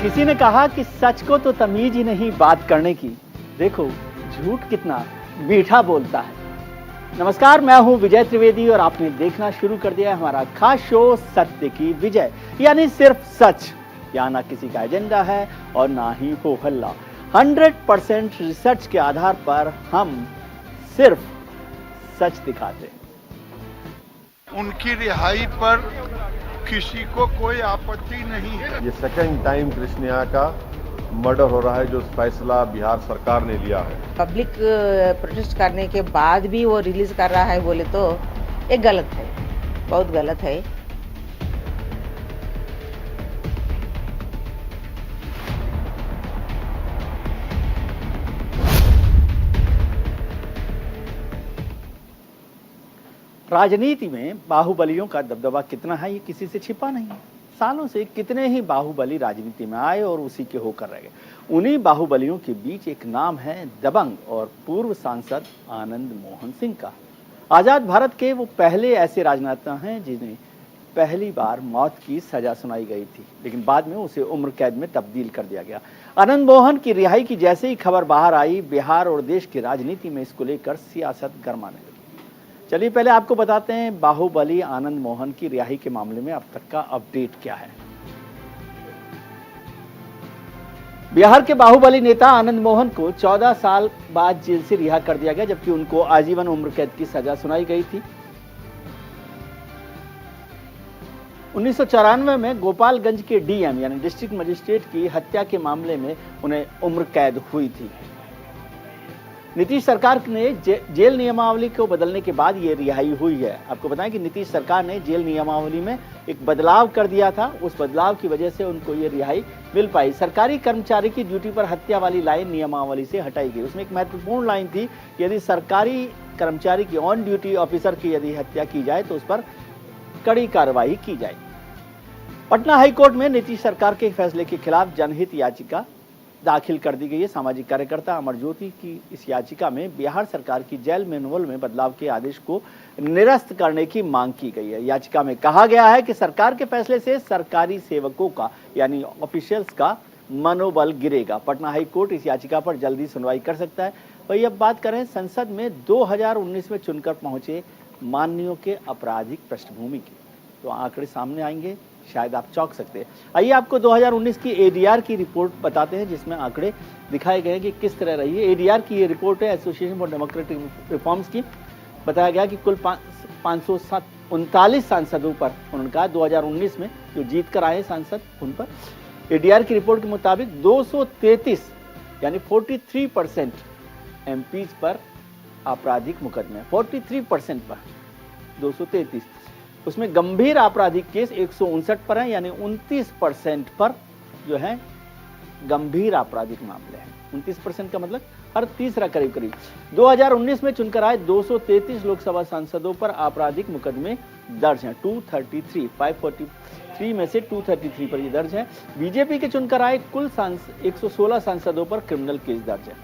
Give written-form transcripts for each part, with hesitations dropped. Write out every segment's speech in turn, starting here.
किसी ने कहा कि सच को तो तमीज ही नहीं बात करने की, देखो झूठ कितना मीठा बोलता है। नमस्कार, मैं हूं विजय त्रिवेदी और आपने देखना शुरू कर दिया है हमारा खास शो सत्य की विजय, यानी सिर्फ सच। यहाँ ना किसी का एजेंडा है और ना ही हो हल्ला। 100% रिसर्च के आधार पर हम सिर्फ सच दिखाते हैं। उनकी रिहाई पर किसी को कोई आपत्ति नहीं है। ये सेकंड टाइम कृष्णिया का मर्डर हो रहा है, जो फैसला बिहार सरकार ने लिया है। पब्लिक प्रोटेस्ट करने के बाद भी वो रिलीज कर रहा है बोले तो ये गलत है, बहुत गलत है। राजनीति में बाहुबलियों का दबदबा कितना है ये किसी से छिपा नहीं है। सालों से कितने ही बाहुबली राजनीति में आए और उसी के होकर रह गए। उन्हीं बाहुबलियों के बीच एक नाम है दबंग और पूर्व सांसद आनंद मोहन सिंह का। आजाद भारत के वो पहले ऐसे राजनेता हैं जिन्हें पहली बार मौत की सजा सुनाई गई थी, लेकिन बाद में उसे उम्र कैद में तब्दील कर दिया गया। आनंद मोहन की रिहाई की जैसे ही खबर बाहर आई, बिहार और देश की राजनीति में इसको लेकर सियासत गरमाने लगी। चलिए पहले आपको बताते हैं बाहुबली आनंद मोहन की रिहाई के मामले में अब तक का अपडेट क्या है। बिहार के बाहुबली नेता आनंद मोहन को 14 साल बाद जेल से रिहा कर दिया गया, जबकि उनको आजीवन उम्र कैद की सजा सुनाई गई थी। 1994 में गोपालगंज के डीएम यानी डिस्ट्रिक्ट मजिस्ट्रेट की हत्या के मामले में उन्हें उम्र कैद हुई थी। नीतीश सरकार ने जेल नियमावली को बदलने के बाद ये रिहाई हुई है। आपको बताएं कि नीतीश सरकार ने जेल नियमावली में एक बदलाव कर दिया था, उस बदलाव की वजह से उनको ये रिहाई मिल पाई। सरकारी कर्मचारी की ड्यूटी पर हत्या वाली लाइन नियमावली से हटाई गई। उसमें एक महत्वपूर्ण लाइन थी कि यदि सरकारी कर्मचारी की ऑन ड्यूटी ऑफिसर की यदि हत्या की जाए तो उस पर कड़ी कार्रवाई की जाए। पटना हाईकोर्ट में नीतीश सरकार के फैसले के खिलाफ जनहित याचिका दाखिल कर दी गई है। सामाजिक कार्यकर्ता अमर ज्योति की इस याचिका में बिहार सरकार की जेल मैनुअल में बदलाव के आदेश को निरस्त करने की मांग की गई है। याचिका में कहा गया है कि सरकार के फैसले से सरकारी सेवकों का यानी ऑफिशियल्स का मनोबल गिरेगा। पटना हाईकोर्ट इस याचिका पर जल्दी सुनवाई कर सकता है। वही अब बात करें संसद में 2019 में चुनकर पहुंचे माननीयों के आपराधिक पृष्ठभूमि की, तो आंकड़े सामने आएंगे, शायद आप चौंक सकते हैं। आइए आपको 2019 की एडीआर की रिपोर्ट बताते हैं, जिसमें आंकड़े दिखाए गए हैं कि किस तरह रही है। एडीआर की ये रिपोर्ट है एसोसिएशन फॉर डेमोक्रेटिक रिफॉर्म्स की। बताया गया कि कुल 539 सांसदों पर उन्होंने कहा 2019 में जो जीत कर आए सांसद उन पर एडीआर की रिपोर्ट के मुताबिक 233 यानी 43% एमपीज पर आपराधिक मुकदमे, 43% पर 233। उसमें गंभीर आपराधिक केस 159 पर है, यानी 29% पर जो है गंभीर आपराधिक मामले हैं। 29% का मतलब हर तीसरा करीब करीब। 2019 में चुनकर आए 233 लोकसभा सांसदों पर आपराधिक मुकदमे दर्ज हैं। 543 में से 233 पर ये दर्ज है। बीजेपी के चुनकर आए कुल 116 सांसदों पर क्रिमिनल केस दर्ज है।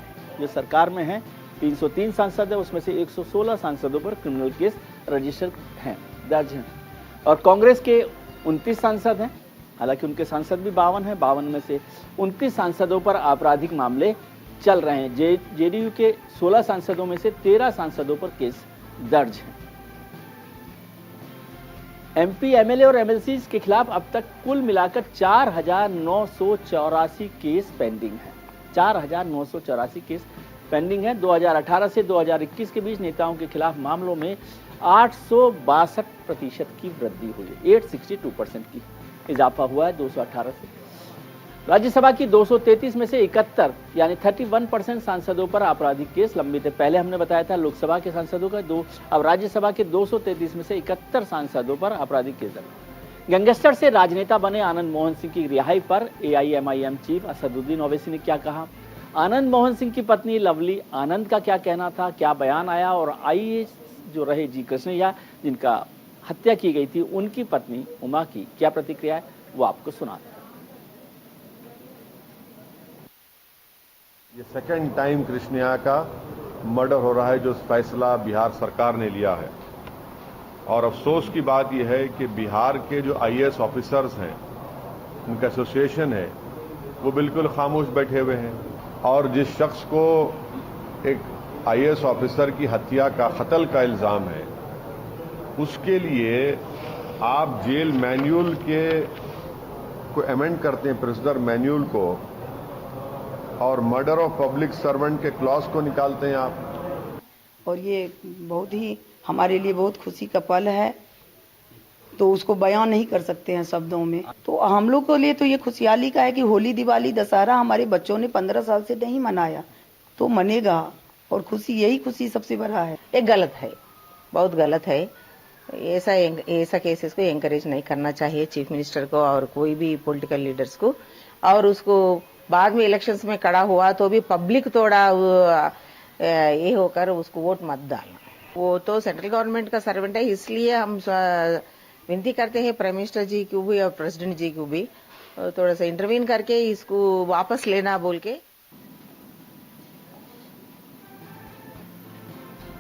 जो सरकार में है 303 सांसद है, उसमें से 116 सांसदों पर क्रिमिनल केस रजिस्टर हैं, दर्ज हैं। और कांग्रेस के 29 सांसद हैं, हालांकि उनके सांसद भी 52 हैं। 52 में से 29 सांसदों पर आपराधिक मामले चल रहे हैं। जेडीयू के 16 सांसदों में से 13 सांसदों पर केस दर्ज हैं। एमपी, एमएलए और एमएलसी के खिलाफ अब तक कुल मिलाकर 4,984 केस पेंडिंग है। 4,984 केस पेंडिंग है। 2018 से 2021 के बीच नेताओं के खिलाफ मामलों में 862% की वृद्धि हुई है। 862% की इजाफा हुआ है 218 से। राज्यसभा की 233 में से 71 यानी 31% सांसदों पर आपराधिक केस लंबित है। पहले हमने बताया था लोकसभा के सांसदों का अब राज्यसभा के 233 में से 71 सांसदों पर आपराधिक केस दर्ज। गैंगस्टर से राजनेता बने आनंद मोहन सिंह की रिहाई पर एआईएमआईएम चीफ असदुद्दीन ओवैसी ने क्या कहा, आनंद मोहन सिंह की पत्नी लवली आनंद का क्या कहना था, क्या बयान आया, और आईएएस जो रहे जी कृष्णैया जिनका हत्या की गई थी उनकी पत्नी उमा की क्या प्रतिक्रिया है, वो आपको सुनाते हैं। ये सेकंड टाइम कृष्णिया का मर्डर हो रहा है, जो फैसला बिहार सरकार ने लिया है। और अफसोस की बात यह है कि बिहार के जो आईएएस ऑफिसर्स हैं, उनका एसोसिएशन है, वो बिल्कुल खामोश बैठे हुए हैं। और जिस शख्स को एक आईएएस ऑफिसर की हत्या का कत्ल का इल्जाम है, उसके लिए आप जेल मैन्युअल को अमेंड करते हैं, प्रिजनर मैन्युअल को, और मर्डर ऑफ पब्लिक सर्वेंट के क्लॉज को निकालते हैं आप। और ये बहुत ही हमारे लिए बहुत खुशी का पल है, तो उसको बयान नहीं कर सकते हैं शब्दों में। तो हम लोग के लिए तो ये खुशहाली का है कि होली, दिवाली, दशहरा हमारे बच्चों ने 15 साल से नहीं मनाया, तो मनेगा, और खुशी, यही खुशी सबसे बड़ा है। ये गलत है, बहुत गलत है। ऐसा केसेस को एंकरेज नहीं करना चाहिए चीफ मिनिस्टर को और कोई भी पॉलिटिकल लीडर्स को। और उसको बाद में इलेक्शंस में खड़ा हुआ तो भी पब्लिक थोड़ा ये होकर उसको वोट मत डालना। वो तो सेंट्रल गवर्नमेंट का सर्वेंट है, इसलिए हम विनती करते हैं प्राइम मिनिस्टर जी को भी और प्रेसिडेंट जी को भी थोड़ा सा इंटरवीन करके इसको वापस लेना बोल के।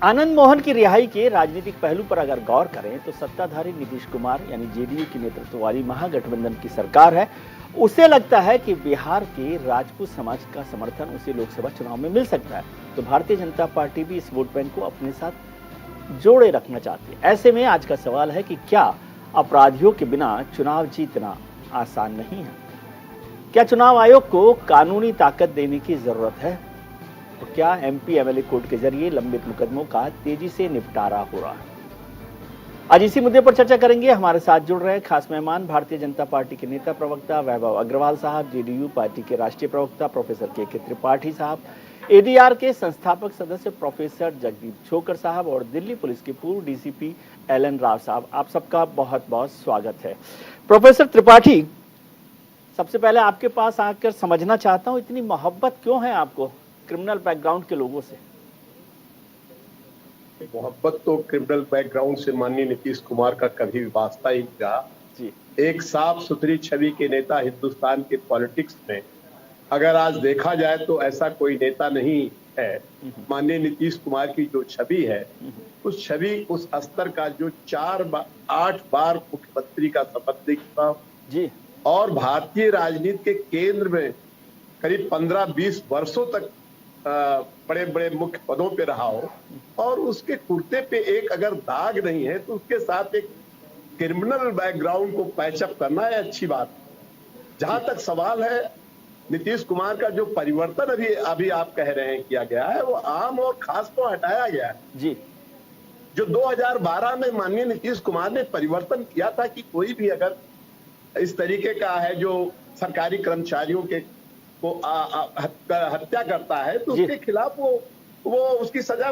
आनंद मोहन की रिहाई के राजनीतिक पहलू पर अगर गौर करें तो सत्ताधारी नीतीश कुमार यानी जेडीयू की नेतृत्व वाली महागठबंधन की सरकार है, उसे लगता है कि बिहार के राजपूत समाज का समर्थन उसे लोकसभा चुनाव में मिल सकता है, तो भारतीय जनता पार्टी भी इस वोट बैंक को अपने साथ जोड़े रखना चाहती है। ऐसे में आज का सवाल है कि क्या अपराधियों के बिना चुनाव जीतना आसान नहीं है? क्या चुनाव आयोग को कानूनी ताकत देने की जरूरत है? तो क्या एमपी एमएलए कोर्ट के जरिए लंबित मुकदमों का तेजी से निपटारा हो रहा है? आज इसी मुद्दे पर चर्चा करेंगे। हमारे साथ जुड़ रहे खास मेहमान भारतीय जनता पार्टी के नेता प्रवक्ता वैभव अग्रवाल साहब, जेडीयू पार्टी के राष्ट्रीय प्रवक्ता प्रोफेसर के त्रिपाठी साहब, एडीआर के संस्थापक सदस्य प्रोफेसर जगदीप छोकर साहब और दिल्ली पुलिस के पूर्व डीसीपी एलन राव साहब। आप सबका बहुत बहुत स्वागत है। प्रोफेसर त्रिपाठी, सबसे पहले आपके पास आकर समझना चाहता हूं, इतनी मोहब्बत क्यों है आपको क्रिमिनल बैकग्राउंड के लोगों से? मोहब्बत तो क्रिमिनल बैकग्राउंड से माननीय नीतीश कुमार का कभी वास्ता ही रहा जी। एक साफ सुथरी छवि के नेता हिंदुस्तान के पॉलिटिक्स में अगर आज देखा जाए तो ऐसा कोई नेता नहीं है। माननीय नीतीश कुमार की जो छवि है, उस छवि, उस स्तर का, जो 8 बार मुख्यमंत्री का शपथ लेता जी, और भारतीय राजनीति के केंद्र में करीब 15-20 वर्षों तक बड़े बड़े मुख्य पदों पे रहा हो, और उसके कुर्ते पे एक अगर दाग नहीं है तो उसके साथ एक क्रिमिनल बैकग्राउंड को पैचअप करना है अच्छी बात। जहां तक सवाल है नीतीश कुमार का, जो परिवर्तन अभी आप कह रहे हैं किया गया है, वो आम और खास को हटाया गया है जी। जो 2012 में माननीय नीतीश कुमार ने परिवर्तन किया था कि कोई भी अगर इस तरीके का है जो सरकारी कर्मचारियों के को हत्या करता है तो उसके खिलाफ वो उसकी सजा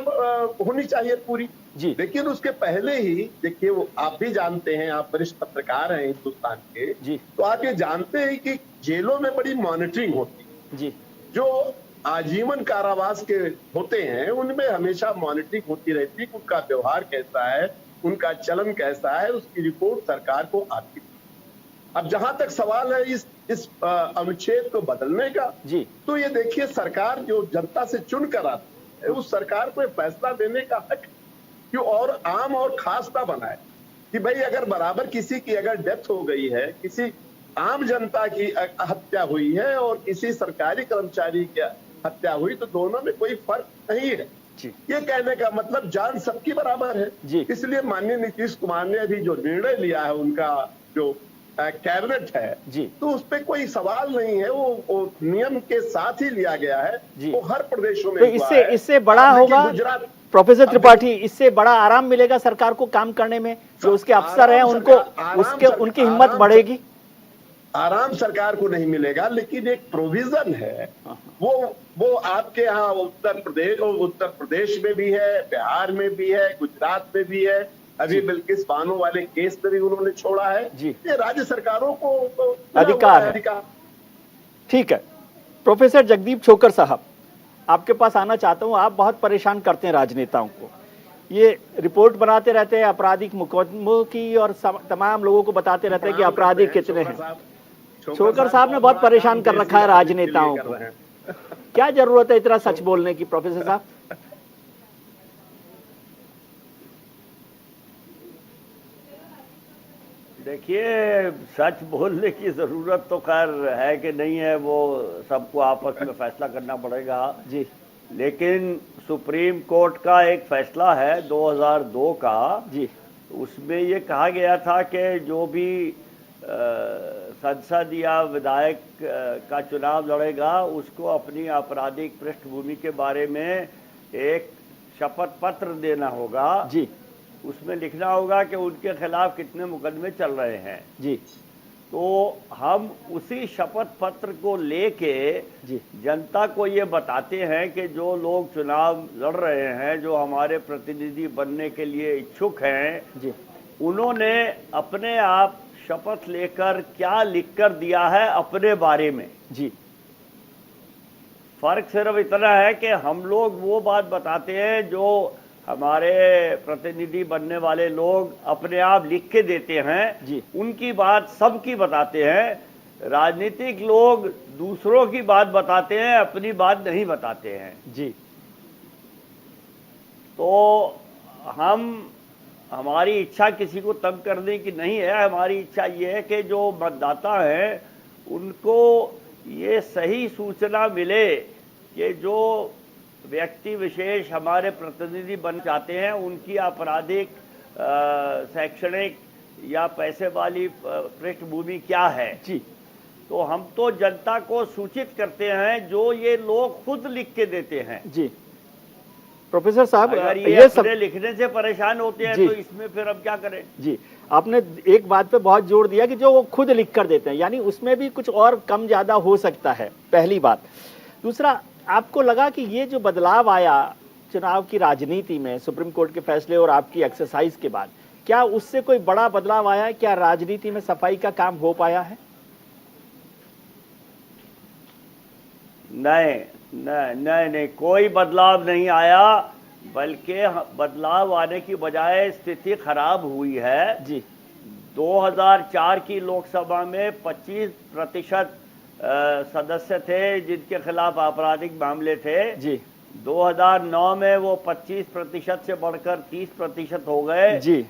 होनी चाहिए पूरी जी। लेकिन उसके पहले ही देखिए, वो आप भी जानते हैं, आप वरिष्ठ पत्रकार हैं हिंदुस्तान के जी, तो आप ये जानते हैं कि जेलों में बड़ी मॉनिटरिंग होती है जी। जो आजीवन कारावास के होते हैं उनमें हमेशा मॉनिटरिंग होती रहती है, उनका व्यवहार कैसा है, उनका चलन कैसा है, उसकी रिपोर्ट सरकार को आती है। अब जहां तक सवाल है इस अनुच्छेद को बदलने का जी, तो ये देखिए, सरकार जो जनता से चुन कर आती है, उस सरकार को फैसला देने का हक क्यों और आम और खास ना बनाए कि भाई अगर बराबर किसी की अगर डेथ हो गई है, किसी आम जनता की हत्या हुई है और किसी सरकारी कर्मचारी की हत्या हुई, तो दोनों में कोई फर्क नहीं है जी। ये कहने का मतलब जान सबकी बराबर है जी। इसलिए माननीय नीतीश कुमार ने अभी जो निर्णय लिया है, उनका जो कैबिनेट है जी, तो उस पर कोई सवाल नहीं है, वो नियम के साथ ही लिया गया है जी। वो हर प्रदेशों में तो इससे बड़ा होगा प्रोफेसर त्रिपाठी, इससे बड़ा आराम मिलेगा सरकार को काम करने में, जो उसके अफसर हैं उनकी हिम्मत बढ़ेगी। आराम सरकार को नहीं मिलेगा, लेकिन एक प्रोविजन है, वो आपके यहाँ उत्तर प्रदेश में भी है, बिहार में भी है, गुजरात में भी है, अभी बिल्किस बानो वाले केस में भी उन्होंने छोड़ा है जी। ये राज्य सरकारों को अधिकार है। ठीक है, प्रोफेसर जगदीप छोकर साहब, आपके पास आना चाहता हूं। आप बहुत परेशान करते हैं राजनेताओं को, ये रिपोर्ट बनाते रहते हैं आपराधिक मुकदमों की और तमाम लोगों को बताते रहते हैं कि अपराधी कितने हैं। छोकर साहब ने बहुत परेशान कर रखा है राजनेताओं को, क्या जरूरत है इतना सच बोलने की प्रोफेसर साहब? देखिए, सच बोलने की जरूरत तो खैर है कि नहीं है, वो सबको आपस में फैसला करना पड़ेगा जी। लेकिन सुप्रीम कोर्ट का एक फैसला है 2002 का जी। उसमें ये कहा गया था कि जो भी संसद या विधायक का चुनाव लड़ेगा उसको अपनी आपराधिक पृष्ठभूमि के बारे में एक शपथ पत्र देना होगा जी। उसमें लिखना होगा कि उनके खिलाफ कितने मुकदमे चल रहे हैं जी। तो हम उसी शपथ पत्र को लेके जी जनता को ये बताते हैं कि जो लोग चुनाव लड़ रहे हैं, जो हमारे प्रतिनिधि बनने के लिए इच्छुक हैं जी, उन्होंने अपने आप शपथ लेकर क्या लिखकर दिया है अपने बारे में। जी। फर्क सिर्फ इतना है कि हम लोग वो बात बताते हैं जो हमारे प्रतिनिधि बनने वाले लोग अपने आप लिख के देते हैं जी। उनकी बात सबकी बताते हैं। राजनीतिक लोग दूसरों की बात बताते हैं, अपनी बात नहीं बताते हैं। जी। तो हमारी इच्छा किसी को तंग करने की नहीं है। हमारी इच्छा ये है कि जो मतदाता हैं उनको ये सही सूचना मिले कि जो व्यक्ति विशेष हमारे प्रतिनिधि बन जाते हैं उनकी आपराधिक, शैक्षणिक या पैसे वाली पृष्ठभूमि क्या है। जी। तो हम तो जनता को सूचित करते हैं जो ये लोग खुद लिख के देते हैं। जी। प्रोफेसर साहब, अगर ये सब लिखने से परेशान होते हैं तो इसमें फिर हम क्या करें। जी, आपने एक बात पे बहुत जोर दिया कि जो वो खुद लिख कर देते हैं, यानी उसमें भी कुछ और कम ज्यादा हो सकता है, पहली बात। दूसरा, आपको लगा कि ये जो बदलाव आया चुनाव की राजनीति में सुप्रीम कोर्ट के फैसले और आपकी एक्सरसाइज के बाद, क्या उससे कोई बड़ा बदलाव आया है? क्या राजनीति में सफाई का काम हो पाया है? नहीं, कोई बदलाव नहीं आया, बल्कि बदलाव आने की बजाय स्थिति खराब हुई है। जी। 2004 की लोकसभा में 25% सदस्य थे जिनके खिलाफ आपराधिक मामले थे। जी। 2009 में वो 25% से बढ़कर 30% हो गए। जी।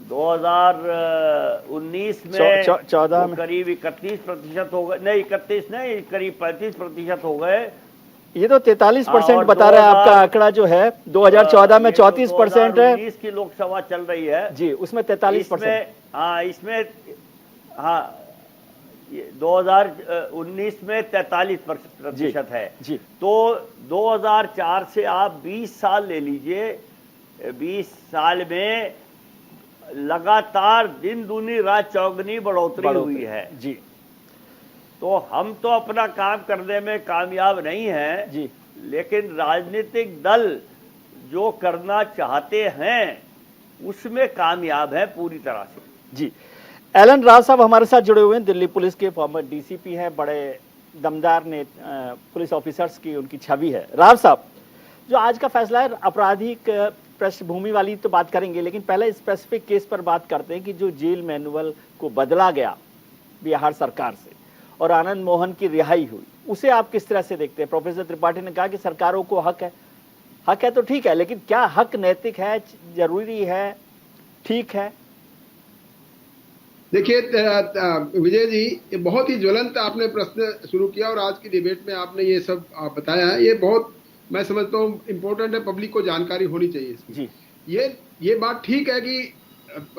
2019 में 14 में करीब 31% हो गए, नहीं 31 नहीं, करीब 35% हो गए। ये तो 43% बता रहा है आपका आंकड़ा जो है। 2014 में 34% है। 2019 की लोकसभा चल रही है जी, उसमें 43%। इसमें 2019 में 43% है। जी। तो 2004 से आप 20 साल ले लीजिए, 20 साल में लगातार दिन दूनी रात चौगनी बढ़ोतरी हुई है। जी। तो हम तो अपना काम करने में कामयाब नहीं हैं जी, लेकिन राजनीतिक दल जो करना चाहते हैं उसमें कामयाब है पूरी तरह से। जी। एलन राव साहब हमारे साथ जुड़े हुए हैं, दिल्ली पुलिस के फॉर्मर डीसीपी हैं, बड़े दमदार ने पुलिस ऑफिसर्स की उनकी छवि है। राव साहब, जो आज का फैसला है, आपराधिक पृष्ठभूमि वाली तो बात करेंगे, लेकिन पहले स्पेसिफिक केस पर बात करते हैं कि जो जेल मैनुअल को बदला गया बिहार सरकार से और आनंद मोहन की रिहाई हुई, उसे आप किस तरह से देखते हैं? प्रोफेसर त्रिपाठी ने कहा कि सरकारों को हक है तो ठीक है, लेकिन क्या हक नैतिक है, जरूरी है, ठीक है? देखिए विजय जी, ये बहुत ही ज्वलंत आपने प्रश्न शुरू किया और आज की डिबेट में आपने ये सब बताया है। ये बहुत, मैं समझता हूँ, इम्पोर्टेंट है, पब्लिक को जानकारी होनी चाहिए इसकी। जी। ये बात ठीक है कि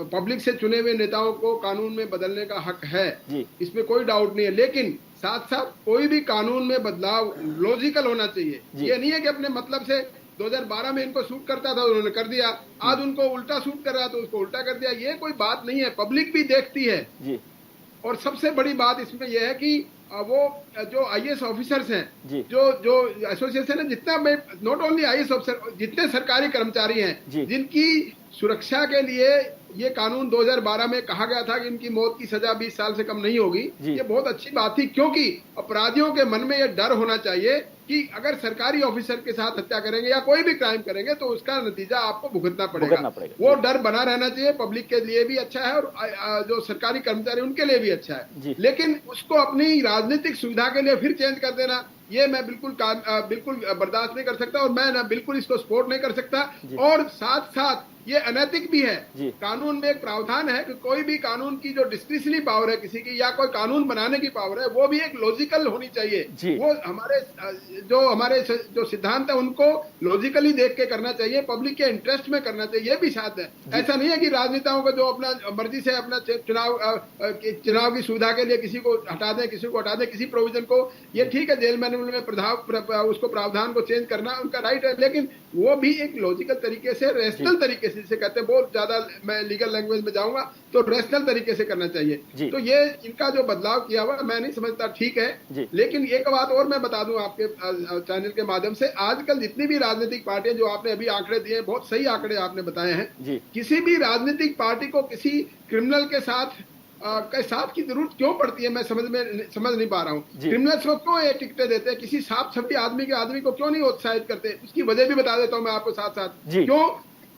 पब्लिक से चुने हुए नेताओं को कानून में बदलने का हक है जी। इसमें कोई डाउट नहीं है, लेकिन साथ साथ कोई भी कानून में बदलाव लॉजिकल होना चाहिए। ये नहीं है कि अपने मतलब से 2012 में इनको सूट करता था उन्होंने कर दिया, आज उनको उल्टा सूट कर रहा तो उसको उल्टा कर दिया, ये कोई बात नहीं है। पब्लिक भी देखती है जी। और सबसे बड़ी बात इसमें यह है कि वो जो आईएएस ऑफिसर्स हैं, जो एसोसिएशन है, जितना मैं नॉट ओनली आईएएस ऑफिसर, जितने सरकारी कर्मचारी हैं जिनकी सुरक्षा के लिए ये कानून 2012 में कहा गया था कि इनकी मौत की सजा 20 साल से कम नहीं होगी, ये बहुत अच्छी बात थी, क्योंकि अपराधियों के मन में ये डर होना चाहिए कि अगर सरकारी ऑफिसर के साथ हत्या करेंगे या कोई भी क्राइम करेंगे तो उसका नतीजा आपको भुगतना पड़ेगा। वो डर बना रहना चाहिए, पब्लिक के लिए भी अच्छा है और जो सरकारी कर्मचारी उनके लिए भी अच्छा है। लेकिन उसको अपनी राजनीतिक सुविधा के लिए फिर चेंज कर देना, ये मैं बिल्कुल बर्दाश्त नहीं कर सकता और मैं ना बिल्कुल इसको सपोर्ट नहीं कर सकता। और साथ साथ ये अनैतिक भी है। कानून में एक प्रावधान है कि कोई भी कानून की जो डिस्क्रिशनरी पावर है किसी की, या कोई कानून बनाने की पावर है, वो भी एक लॉजिकल होनी चाहिए। वो हमारे जो सिद्धांत है उनको लॉजिकली देख के करना चाहिए, पब्लिक के इंटरेस्ट में करना चाहिए, ये भी साथ है। ऐसा नहीं है कि राजनेताओं को जो अपना मर्जी से अपना चुनाव की सुविधा के लिए किसी को हटा दें, किसी को हटा दें, किसी प्रोविजन को। ये ठीक है, जेल मैनुअल में उसको प्रावधान को चेंज करना उनका राइट है, लेकिन वो भी एक लॉजिकल तरीके से, रेशनल तरीके से कहते हैं, बहुत ज्यादा मैं लीगल लैंग्वेज में जाऊंगा तो रेशनल तरीके से करना चाहिए। तो ये इनका जो बदलाव किया हुआ मैं नहीं समझता ठीक है। लेकिन एक बात और मैं बता दूं आपके चैनल के माध्यम से, आजकल जितनी भी राजनीतिक पार्टियां, जो आपने अभी आंकड़े दिए, बहुत सही आंकड़े आपने बताए हैं, किसी भी राजनीतिक पार्टी को किसी क्रिमिनल के साथ की जरूरत क्यों पड़ती है, मैं समझ नहीं पा रहा हूँ। क्रिमिनल्स को क्यों ये टिकटें देते हैं, किसी साफ छपी आदमी को क्यों नहीं उत्साहित करते? उसकी वजह भी बता देता हूँ मैं आपको साथ साथ। क्यों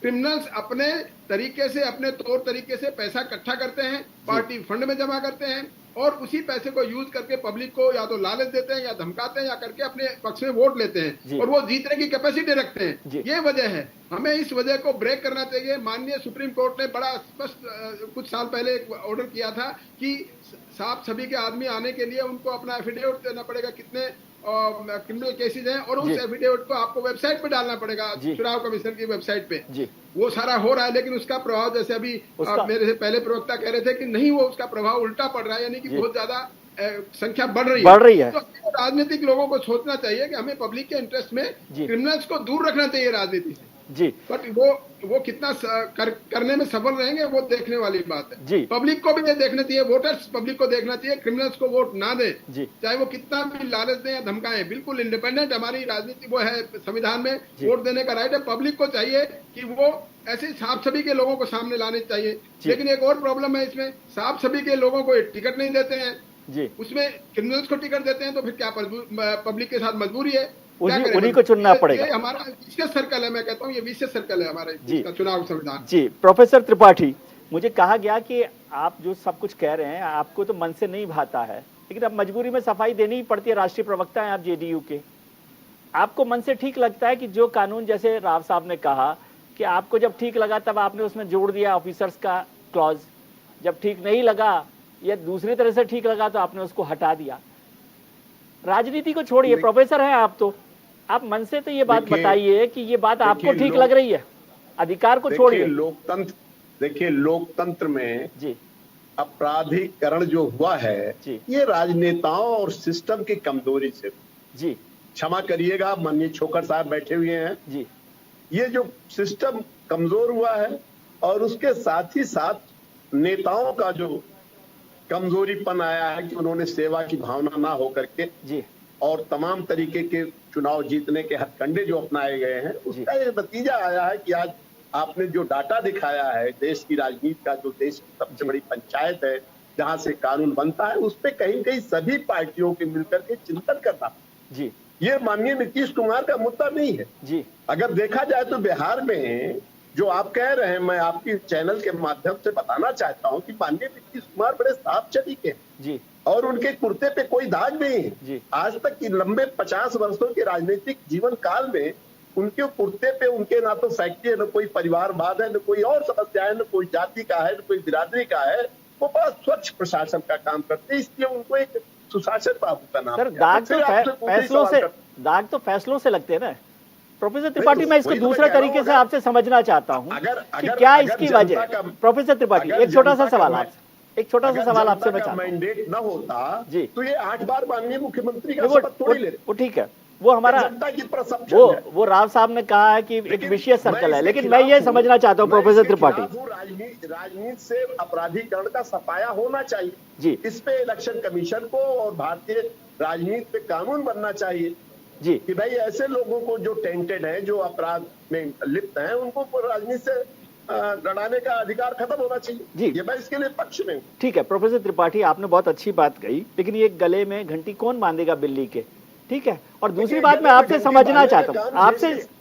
क्रिमिनल्स अपने तरीके से, अपने तौर तरीके से पैसा इकट्ठा करते हैं, पार्टी फंड में जमा करते हैं, और उसी पैसे को यूज करके पब्लिक को या तो लालच देते हैं, या धमकाते हैं, या करके अपने पक्ष में वोट लेते हैं, और वो जीतने की कैपेसिटी रखते हैं। ये वजह है, हमें इस वजह को ब्रेक करना चाहिए। माननीय सुप्रीम कोर्ट ने बड़ा स्पष्ट कुछ साल पहले एक ऑर्डर किया था कि साफ छवि के आदमी आने के लिए उनको अपना एफिडेविट देना पड़ेगा, कितने क्रिमिनल केसेज हैं, और उस एफिडेविट को आपको वेबसाइट पे डालना पड़ेगा, चुनाव कमीशन की वेबसाइट पे। वो सारा हो रहा है, लेकिन उसका प्रभाव, जैसे अभी मेरे से पहले प्रवक्ता कह रहे थे कि नहीं, वो उसका प्रभाव उल्टा पड़ रहा है, यानी कि बहुत ज्यादा संख्या बढ़ रही है। तो राजनीतिक लोगों को सोचना चाहिए कि हमें पब्लिक के इंटरेस्ट में क्रिमिनल्स को दूर रखना चाहिए राजनीति से। बट वो कितना करने में सफल रहेंगे, वो देखने वाली बात है। पब्लिक को भी ये देखना चाहिए, वोटर्स पब्लिक को देखना चाहिए, क्रिमिनल्स को वोट ना दें, चाहे वो कितना भी लालच दें या धमकाएं। बिल्कुल इंडिपेंडेंट हमारी राजनीति वो है, संविधान में वोट देने का राइट है। पब्लिक को चाहिए कि वो ऐसे साफ छवि के लोगों को सामने लाने चाहिए। लेकिन एक और प्रॉब्लम है इसमें, साफ छवि के लोगों को टिकट नहीं देते हैं, उसमें क्रिमिनल्स को टिकट देते हैं, तो फिर क्या पब्लिक के साथ मजबूरी है, उन्हीं को चुनना पड़ेगा। ये हमारा विशेष सर्कल है, मैं कहता हूँ ये विशेष सर्कल है हमारा चुनाव संविधान। जी प्रोफेसर त्रिपाठी, मुझे कहा गया कि आप जो सब कुछ कह रहे हैं आपको तो मन से नहीं भाता है, लेकिन अब मजबूरी में सफाई देनी ही पड़ती है। राष्ट्रीय प्रवक्ता हैं आप जेडीयू के, आपको मन से ठीक लगता है कि जो कानून, जैसे राव साहब ने कहा कि आपको जब ठीक लगा तब आपने उसमें जोड़ दिया ऑफिसर्स का क्लॉज, जब ठीक नहीं लगा या दूसरी तरह से ठीक लगा तो आपने उसको हटा दिया। राजनीति को छोड़िए, प्रोफेसर हैं आप, तो आप मन से तो ये बात बताइए कि ये बात आपको ठीक लग रही है। अधिकार को छोड़िए। लोकतंत्र में अपराधीकरण जो हुआ है, ये राजनेताओं और सिस्टम की कमजोरी से। क्षमा करिएगा, माननीय छोकर साहब बैठे हुए हैं, ये जो सिस्टम कमजोर हुआ है, और उसके साथ ही साथ नेताओं का जो कमजोरीपन आया है कि उन्होंने सेवा की भावना ना हो करके और तमाम तरीके के चुनाव जीतने के हथकंडे जो अपनाए गए हैं, उसका ये नतीजा आया है कि आज आपने जो डाटा दिखाया है देश की राजनीति का, जो देश की सबसे बड़ी पंचायत है जहां से कानून बनता है, उस पे कहीं कहीं सभी पार्टियों के मिलकर के चिंतन करना। ये माननीय नीतीश कुमार का मुद्दा नहीं है। अगर देखा जाए तो बिहार में जो आप कह रहे हैं, मैं आपकी चैनल के माध्यम से बताना चाहता हूं कि माननीय नीतीश कुमार बड़े साफ छवि के हैं, और उनके कुर्ते पे कोई दाग नहीं है। आज तक की लंबे 50 वर्षों के राजनीतिक जीवन काल में उनके कुर्ते पे उनके ना तो फैक्ट्री है, न कोई परिवारवाद है, न कोई और समस्या है, न कोई जाति का है, न कोई बिरादरी का है। वो बड़ा स्वच्छ प्रशासन का काम करते हैं, इसलिए उनको एक सुशासन बाबू का नाम। सर, दाग तो फैसलों से लगते हैं ना प्रोफेसर त्रिपाठी। मैं इसको दूसरा तरीके से आपसे समझना चाहता हूँ कि क्या इसकी वजह। प्रोफेसर त्रिपाठी, एक छोटा सा सवाल आपसे, एक छोटा सा सवाल आपसे मैं चाहता हूं। मैंडेट न होता तो ये 8 बार माननीय मुख्यमंत्री का शपथ थोड़ी लेते। वो ठीक है, वो हमारा वो राव साहब ने कहा है कि एक विशेष सर्कल है, लेकिन मैं ये समझना चाहता हूँ प्रोफेसर त्रिपाठी, राजनीति से अपराधीकरण का सफाया होना चाहिए इस पे इलेक्शन कमीशन को और भारतीय राजनीति पे कानून बनना चाहिए कि भाई ऐसे लोगों को जो टेंटेड है, जो अपराध में लिप्त हैं, उनको राजनीति से लड़ाने का अधिकार खत्म होना चाहिए। ये मैं इसके लिए पक्ष में हूं। ठीक है प्रोफेसर त्रिपाठी, आपने बहुत अच्छी बात कही, लेकिन ये गले में घंटी कौन बांधेगा बिल्ली के? ठीक है। और दूसरी बात मैं आपसे समझना चाहता हूँ,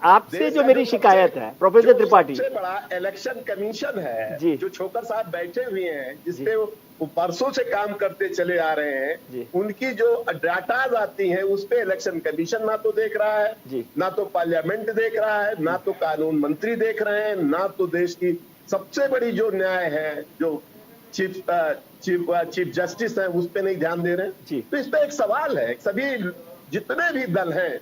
आपसे जो मेरी शिकायत है प्रोफेसर त्रिपाठी, सबसे बड़ा इलेक्शन कमीशन है जी, जो छोकर साहब बैठे हुए हैं, जिसपे वो परसों से काम करते चले आ रहे हैं, उनकी जो डाटाज आती हैं उस पे इलेक्शन कमीशन ना तो देख रहा है, ना तो पार्लियामेंट देख रहा है, ना तो कानून मंत्री देख रहे हैं, ना तो देश की सबसे बड़ी जो न्याय है, जो चीफ जस्टिस है, उस पे नहीं ध्यान दे रहे हैं। तो इस पे एक सवाल है, सभी जितने भी दल हैं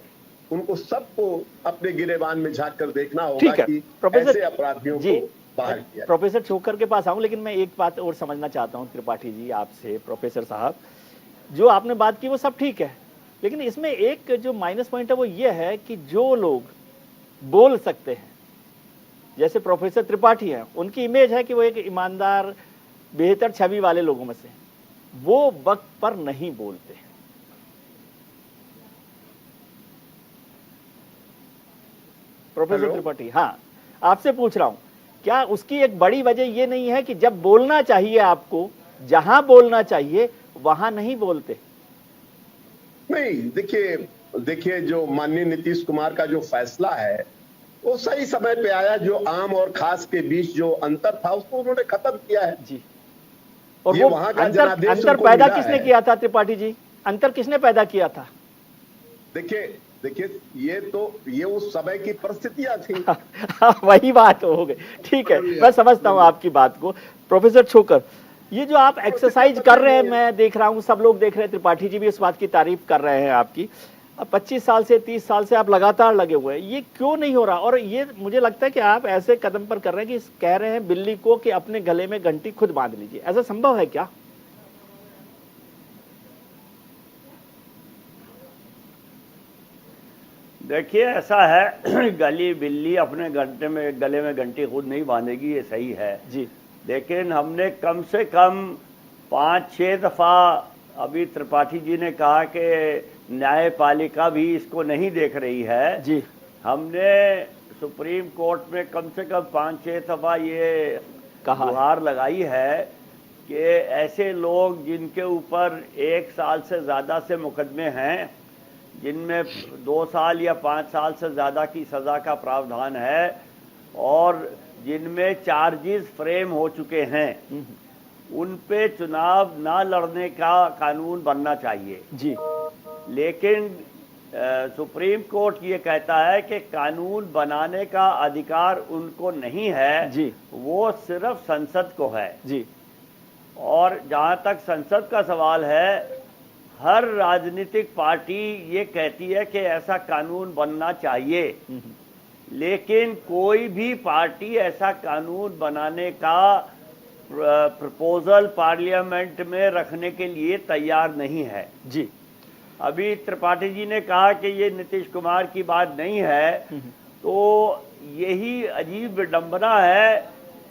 उनको सबको अपने गिरेबान में झांक कर देखना होगा कि ऐसे अपराधियों को बाहर किया। प्रोफेसर छोकर के पास आऊं, लेकिन मैं एक बात और समझना चाहता हूं त्रिपाठी जी आपसे। प्रोफेसर साहब, जो आपने बात की वो सब ठीक है, लेकिन इसमें एक जो माइनस पॉइंट है वो ये है कि जो लोग बोल सकते हैं, जैसे प्रोफेसर त्रिपाठी हैं, उनकी इमेज है कि वो एक ईमानदार बेहतर छवि वाले लोगों में से, वो वक्त पर नहीं बोलते। प्रोफेसर त्रिपाठी, हाँ आपसे पूछ रहा हूं, क्या उसकी एक बड़ी वजह यह नहीं है कि जब बोलना चाहिए आपको, जहां बोलना चाहिए वहां नहीं बोलते? नहीं, देखिए जो माननीय नीतीश कुमार का जो फैसला है वो सही समय पे आया। जो आम और खास के बीच जो अंतर था उसको उन्होंने खत्म किया है जी। और वो वहां का अंतर पैदा किसने किया था त्रिपाठी जी? अंतर किसने पैदा किया था? देखिए ये उस समय की परिस्थितियां थी। वही बात हो गई, ठीक है, मैं समझता हूं आपकी बात को। प्रोफेसर छोकर, ये जो आप एक्सरसाइज कर रहे हैं, मैं देख रहा हूं, सब लोग देख रहे हैं, त्रिपाठी जी भी इस बात की तारीफ कर रहे हैं आपकी। अब 25 साल से 30 साल से आप लगातार लगे हुए हैं, ये क्यों नहीं हो रहा? और ये मुझे लगता है कि आप ऐसे कदम पर कर रहे हैं कि कह रहे हैं बिल्ली को कि अपने गले में घंटी खुद बांध लीजिए। ऐसा संभव है क्या? देखिए, ऐसा है, गली बिल्ली अपने गले में घंटी खुद नहीं बांधेगी, ये सही है जी। लेकिन हमने कम से कम 5-6 दफा, अभी त्रिपाठी जी ने कहा कि न्यायपालिका भी इसको नहीं देख रही है जी, हमने सुप्रीम कोर्ट में कम से कम 5-6 दफा ये गुहार लगाई है कि ऐसे लोग जिनके ऊपर 1 साल से ज्यादा से मुकदमे हैं, जिनमें 2 साल या 5 साल से ज्यादा की सजा का प्रावधान है और जिनमें चार्जेस फ्रेम हो चुके हैं, उन पे चुनाव ना लड़ने का कानून बनना चाहिए जी। लेकिन सुप्रीम कोर्ट ये कहता है कि कानून बनाने का अधिकार उनको नहीं है जी, वो सिर्फ संसद को है जी। और जहां तक संसद का सवाल है, हर राजनीतिक पार्टी ये कहती है कि ऐसा कानून बनना चाहिए, लेकिन कोई भी पार्टी ऐसा कानून बनाने का प्रपोजल पार्लियामेंट में रखने के लिए तैयार नहीं है जी। अभी त्रिपाठी जी ने कहा कि ये नीतीश कुमार की बात नहीं है, तो यही अजीब विडंबना है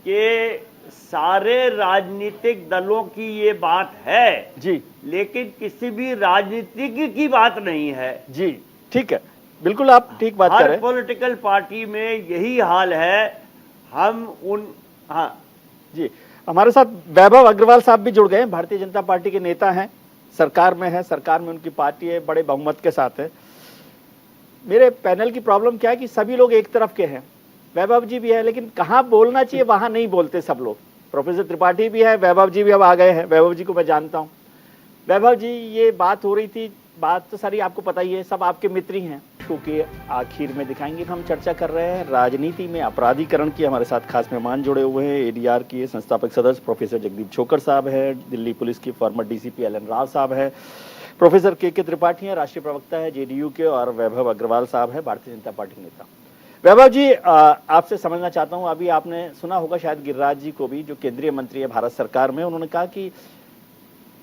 कि सारे राजनीतिक दलों की ये बात है जी, लेकिन किसी भी राजनीतिज्ञ की बात नहीं है जी। ठीक है, बिल्कुल आप ठीक बात कर रहे हैं। हर पॉलिटिकल पार्टी में यही हाल है। हाँ जी। हमारे साथ वैभव अग्रवाल साहब भी जुड़ गए हैं, भारतीय जनता पार्टी के नेता हैं, सरकार में है, सरकार में उनकी पार्टी है, बड़े बहुमत के साथ है। मेरे पैनल की प्रॉब्लम क्या है कि सभी लोग एक तरफ के हैं, वैभव जी भी है, लेकिन कहाँ बोलना चाहिए वहां नहीं बोलते सब लोग। प्रोफेसर त्रिपाठी भी है, वैभव जी भी अब आ गए हैं, वैभव जी को मैं जानता हूं। वैभव जी, ये बात हो रही थी, बात तो सारी आपको पता ही है, सब आपके मित्र ही हैं। क्योंकि आखिर में दिखाएंगे, हम चर्चा कर रहे हैं राजनीति में अपराधीकरण की। हमारे साथ खास मेहमान जुड़े हुए हैं, एडीआर के संस्थापक सदस्य प्रोफेसर जगदीप छोकर साहब है, दिल्ली पुलिस की former DCP L N Rao साहब है, प्रोफेसर के त्रिपाठी है, राष्ट्रीय प्रवक्ता है जेडीयू के, और वैभव अग्रवाल साहब है, भारतीय जनता पार्टी नेता। वैभव जी, आपसे समझना चाहता हूं, अभी आपने सुना होगा शायद गिरिराज जी को भी, जो केंद्रीय मंत्री है भारत सरकार में, उन्होंने कहा कि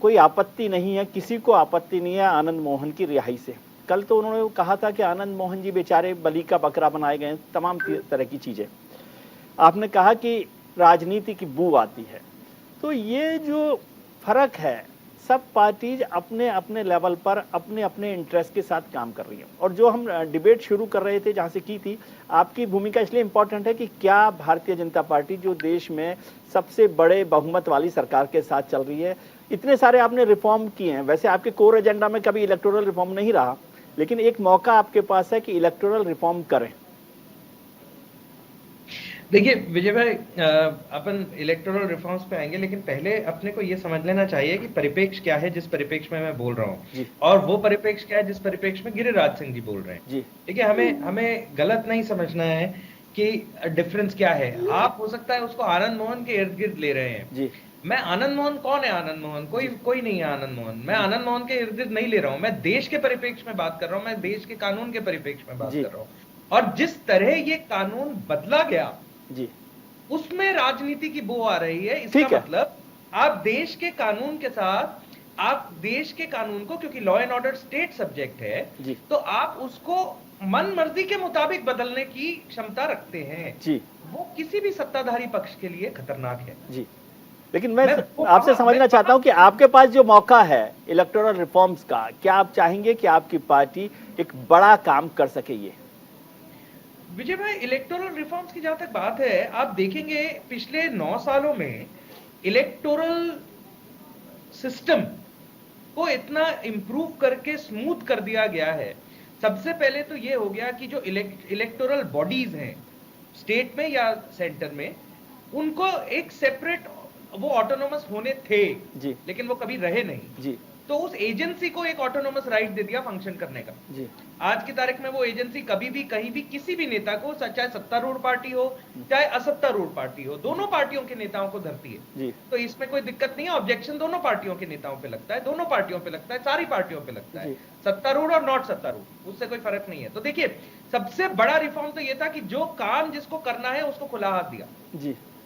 कोई आपत्ति नहीं है, किसी को आपत्ति नहीं है आनंद मोहन की रिहाई से। कल तो उन्होंने कहा था कि आनंद मोहन जी बेचारे बलि का बकरा बनाए गए, तमाम तरह की चीजें। आपने कहा कि राजनीति की बू आती है। तो ये जो फर्क है, सब पार्टीज अपने अपने लेवल पर अपने अपने इंटरेस्ट के साथ काम कर रही हैं। और जो हम डिबेट शुरू कर रहे थे, जहां से की थी, आपकी भूमिका इसलिए इंपॉर्टेंट है कि क्या भारतीय जनता पार्टी, जो देश में सबसे बड़े बहुमत वाली सरकार के साथ चल रही है, इतने सारे आपने रिफॉर्म किए हैं, वैसे आपके कोर एजेंडा में कभी इलेक्टोरल रिफॉर्म नहीं रहा, लेकिन एक मौका आपके पास है कि इलेक्टोरल रिफॉर्म करें। देखिए विजय भाई, अपन इलेक्टोरल रिफॉर्म्स पे आएंगे, लेकिन पहले अपने को ये समझ लेना चाहिए कि परिप्रेक्ष्य क्या है जिस परिप्रेक्ष्य में मैं बोल रहा हूँ, और वो परिप्रेक्ष्य क्या है जिस परिप्रेक्ष्य में गिरिराज सिंह जी बोल रहे हैं। ठीक है, हमें गलत नहीं समझना है कि डिफरेंस क्या है। आप हो सकता है उसको आनंद मोहन के इर्द गिर्द ले रहे हैं। मैं आनंद मोहन, कौन है आनंद मोहन? कोई नहीं है आनंद मोहन। मैं आनंद मोहन के इर्द गिर्द नहीं ले रहा हूं, मैं देश के परिप्रेक्ष्य में बात कर रहा हूं, मैं देश के कानून के परिप्रेक्ष्य में बात कर रहा हूं। और जिस तरह ये कानून बदला गया उसमें राजनीति की बो आ रही है। इसका मतलब आप देश के कानून के साथ, आप देश के कानून को, क्योंकि law and order state subject है, तो आप उसको मन मर्जी के मुताबिक बदलने की क्षमता रखते हैं। वो किसी भी सत्ताधारी पक्ष के लिए खतरनाक है। लेकिन मैं आपसे समझना चाहता हूं कि आपके पास जो मौका है इलेक्टोरल रिफॉर्म्स का, क्या आप चाहेंगे कि आपकी पार्टी एक बड़ा काम कर सके? ये विजय भाई, इलेक्टोरल रिफॉर्म्स की जहां तक बात है, आप देखेंगे पिछले 9 सालों में इलेक्टोरल सिस्टम को इतना इंप्रूव करके स्मूथ कर दिया गया है। सबसे पहले तो ये हो गया कि जो इलेक्टोरल बॉडीज हैं स्टेट में या सेंटर में, उनको एक सेपरेट, वो ऑटोनोमस होने थे लेकिन वो कभी रहे नहीं, तो उस एजेंसी को एक ऑटोनोमस राइट दे दिया फंक्शन करने का। आज की तारीख में वो एजेंसी कभी भी कहीं भी किसी भी नेता को, चाहे सत्तारूढ़ पार्टी हो चाहे असत्तारूढ़ पार्टी हो, दोनों पार्टियों के नेताओं को धरती है। तो इसमें कोई दिक्कत नहीं है। ऑब्जेक्शन दोनों पार्टियों के नेताओं पे लगता है, दोनों पार्टियों पे लगता है, सारी पार्टियों पे लगता है, सत्तारूढ़ और नॉट सत्तारूढ़, उससे कोई फर्क नहीं है। तो देखिए, सबसे बड़ा रिफॉर्म तो ये था कि जो काम जिसको करना है उसको खुला हाथ दिया,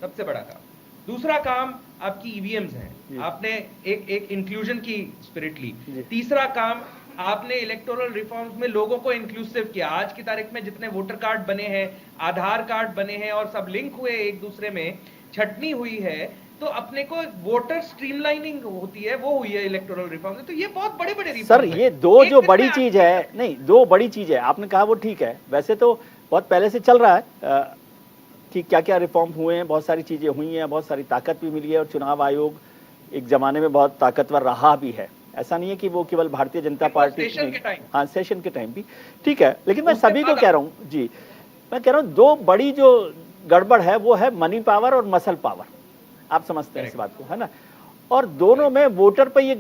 सबसे बड़ा काम। दूसरा काम आपकी ईवीएम्स हैं, आपने एक इंक्लूजन की स्पिरिट ली। तीसरा काम, आपने इलेक्टोरल रिफॉर्म्स में लोगों को इंक्लूसिव किया। आज की तारीख में जितने वोटर कार्ड बने हैं, आधार कार्ड बने हैं और सब लिंक हुए एक दूसरे में, छटनी हुई है, तो अपने को वोटर स्ट्रीमलाइनिंग होती है, वो हुई है इलेक्टोरल रिफॉर्म में। तो ये बहुत बड़े बड़े रिफॉर्म सर, ये दो जो बड़ी चीज है, नहीं, दो बड़ी चीज है, आपने कहा वो ठीक है, वैसे तो बहुत पहले से चल रहा है कि क्या क्या रिफॉर्म हुए हैं, बहुत सारी चीजें हुई हैं, बहुत सारी ताकत भी मिली है, और चुनाव आयोग एक जमाने में बहुत ताकतवर रहा भी है। ऐसा नहीं है कि वो केवल भारतीय जनता पार्टी, हाँ, सेशन के टाइम भी ठीक है। लेकिन मैं सभी को कह रहा हूँ जी, मैं कह रहा हूँ दो बड़ी जो गड़बड़ है वो है मनी पावर और मसल पावर। आप समझते हैं इस बात को, है ना? और दोनों में वोटर पर ये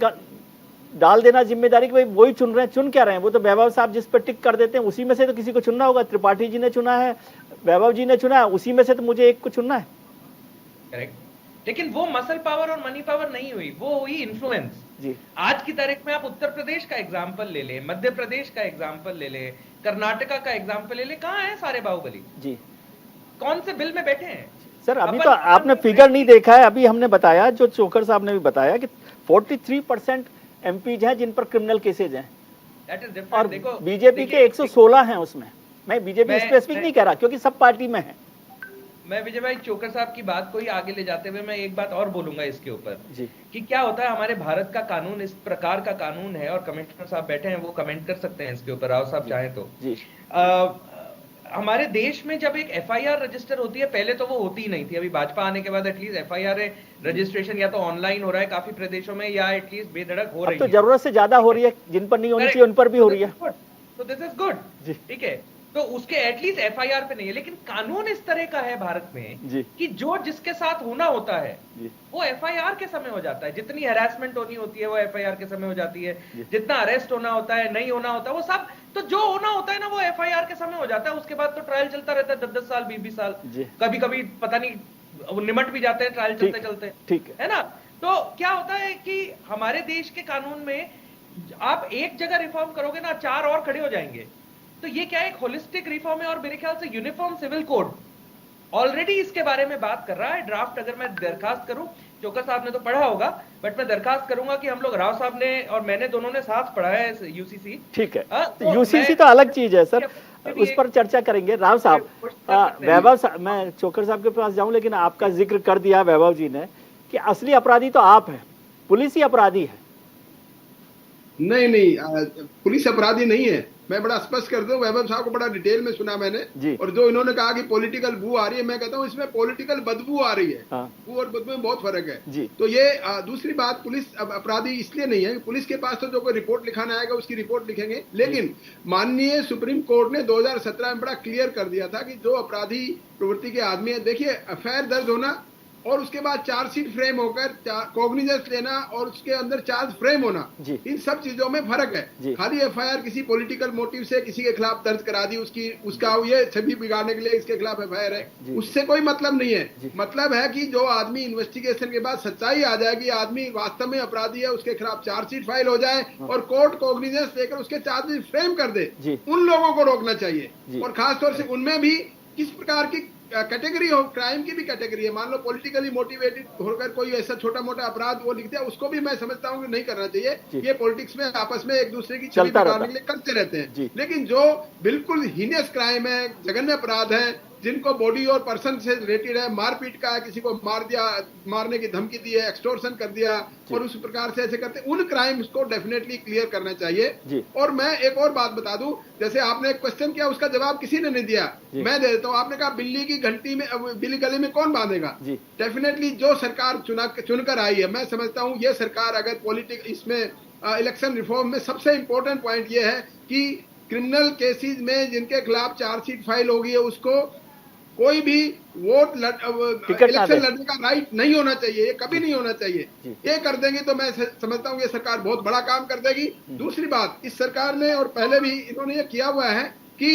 डाल देना जिम्मेदारी कि भाई वही चुन रहे हैं। चुन क्या रहे हैं? वो तो वैभव साहब जिस पर टिक कर देते हैं उसी में से तो किसी को चुनना होगा। त्रिपाठी जी ने चुना है, वैभव जी ने चुना है, उसी में से तो मुझे एक को चुनना है। करेक्ट। लेकिन वो मसल पावर और मनी पावर नहीं हुई, वो हुई इन्फ्लुएंस। जी, आज की तारीख में आप उत्तर प्रदेश का एग्जाम्पल ले लें, मध्य प्रदेश का एग्जाम्पल ले लें, कर्नाटका का एग्जाम्पल ले लें, कहाँ है सारे बाहुबली? जी, कौन से बिल में बैठे हैं? सर, अभी तो आपने फिगर नहीं देखा है। अभी हमने बताया, जो चोकर साहब ने भी बताया कि 43% एमपीज हैं जिन पर क्रिमिनल केसेज हैं, और बीजेपी के 116 हैं उसमें। मैं बीजेपी स्पेसिफिक नहीं कह रहा क्योंकि सब पार्टी में है। मैं विजय भाई चोकर साहब की बात को ही आगे ले जाते हुए मैं एक बात और बोलूंगा इसके ऊपर कि क्या होता है, हमारे भारत का कानून इस प्रकार का कानून है, और कमिश्नर साहब बैठे हैं, वो कमेंट कर सकते हैं इसके ऊपर, राव साहब चाहें तो। हमारे देश में जब एक एफआईआर रजिस्टर होती है, पहले तो वो होती ही नहीं थी, अभी भाजपा आने के बाद एटलीस्ट एफआईआर रजिस्ट्रेशन या तो ऑनलाइन हो रहा है काफी प्रदेशों में, या एटलीस्ट बेधड़क हो रही है। तो जरूरत से ज्यादा हो रही है, जिन पर नहीं होनी चाहिए उन पर भी हो रही है। तो दिस इज गुड, ठीक है। तो उसके एटलीस्ट एफआईआर पे नहीं है, लेकिन कानून इस तरह का है भारत में कि जो जिसके साथ होना होता है वो एफआईआर के समय हो जाता है। जितनी हैरेसमेंट होनी होती है वो एफआईआर के समय हो जाती है, जितना अरेस्ट होना होता है, नहीं होना होता, वो सब तो जो होना होता है ना वो एफआईआर के समय हो जाता है। उसके बाद तो ट्रायल चलता रहता है 10-10 साल 20-20 साल, कभी कभी पता नहीं निमट भी जाते हैं ट्रायल चलते चलते, ठीक है ना? तो क्या होता है कि हमारे देश के कानून में आप एक जगह रिफॉर्म करोगे ना, 4 और खड़े हो जाएंगे। तो ये क्या एक होलिस्टिक रिफॉर्म है, और मेरे ख्याल से यूनिफॉर्म सिविल कोड ऑलरेडी इसके बारे में बात कर रहा है। ड्राफ्ट अगर मैं दरखास्त करूं, चोकर साहब ने तो पढ़ा होगा, बट मैं दरखास्त करूंगा कि हम लोग, राव साहब ने और मैंने दोनों ने साथ पढ़ा है यूसीसी। ठीक है, तो यूसीसी तो अलग चीज है सर, उस पर चर्चा करेंगे। राव साहब, वैभव साहब, मैं चोकर साहब के पास जाऊं, लेकिन आपका जिक्र कर दिया वैभव जी ने कि असली अपराधी तो आप हैं, पुलिस ही अपराधी है। नहीं, पुलिस अपराधी नहीं है। मैं बड़ा स्पष्ट कर दूं, वैभव साहब को बड़ा डिटेल में सुना मैंने, और जो इन्होंने कहा कि पॉलिटिकल बू आ रही है, मैं कहता हूं इसमें पॉलिटिकल बदबू आ रही है। बू और बदबू में बहुत फर्क है। तो ये दूसरी बात, पुलिस अपराधी इसलिए नहीं है, पुलिस के पास तो जो कोई रिपोर्ट लिखाना आएगा उसकी रिपोर्ट लिखेंगे, लेकिन माननीय सुप्रीम कोर्ट ने 2017 में बड़ा क्लियर कर दिया था कि जो अपराधी प्रवृत्ति के आदमी है, देखिए एफआईआर दर्ज होना और उसके बाद चार्जशीट फ्रेम होकर कॉग्निजेंस लेना और उसके अंदर चार्ज फ्रेम होना, इन सब चीजों में फर्क है। खाली एफआईआर किसी पॉलिटिकल मोटिव से किसी के खिलाफ दर्ज करा दी, उसका ये छवि बिगाड़ने के लिए इसके खिलाफ एफआईआर है, उससे कोई मतलब नहीं है। मतलब है कि जो आदमी इन्वेस्टिगेशन के बाद सच्चाई आ जाएगी, आदमी वास्तव में अपराधी है, उसके खिलाफ चार्जशीट फाइल हो जाए और कोर्ट कॉग्निजेंस लेकर उसके चार्जेस फ्रेम कर दे, उन लोगों को रोकना चाहिए। और खासतौर से उनमें भी किस प्रकार की कैटेगरी हो, क्राइम की भी कैटेगरी है। मान लो पॉलिटिकली मोटिवेटेड होकर कोई ऐसा छोटा मोटा अपराध वो लिख दिया, उसको भी मैं समझता हूँ कि नहीं करना चाहिए। ये पॉलिटिक्स में आपस में एक दूसरे की छवि बिगाड़ने के लिए करते रहते हैं, लेकिन जो बिल्कुल हीनियस क्राइम है, जघन्य अपराध है, जिनको बॉडी और पर्सन से रिलेटेड है, मारपीट का है, किसी को मार दिया, मारने की धमकी दी है, एक्सटोर्शन कर दिया और उस प्रकार से ऐसे करते, उन क्राइम्स को डेफिनेटली क्लियर करना चाहिए। और मैं एक और बात बता दूं, जैसे आपने एक क्वेश्चन किया, उसका जवाब किसी ने नहीं दिया, मैं दे देता हूं। आपने कहा बिल्ली की घंटी में, बिल्ली गले में कौन बांधेगा? डेफिनेटली जो सरकार चुनकर आई है, मैं समझता हूं ये सरकार अगर पॉलिटिक्स इसमें इलेक्शन रिफॉर्म में सबसे इंपॉर्टेंट पॉइंट ये है कि क्रिमिनल केसेस में जिनके खिलाफ चार्जशीट फाइल होगी है, उसको कोई भी इलेक्शन लड़ने का राइट नहीं होना चाहिए, ये कभी नहीं होना चाहिए। ये कर देंगे तो मैं समझता हूँ ये सरकार बहुत बड़ा काम कर देगी। दूसरी बात, इस सरकार ने और पहले भी इन्होंने ये किया हुआ है कि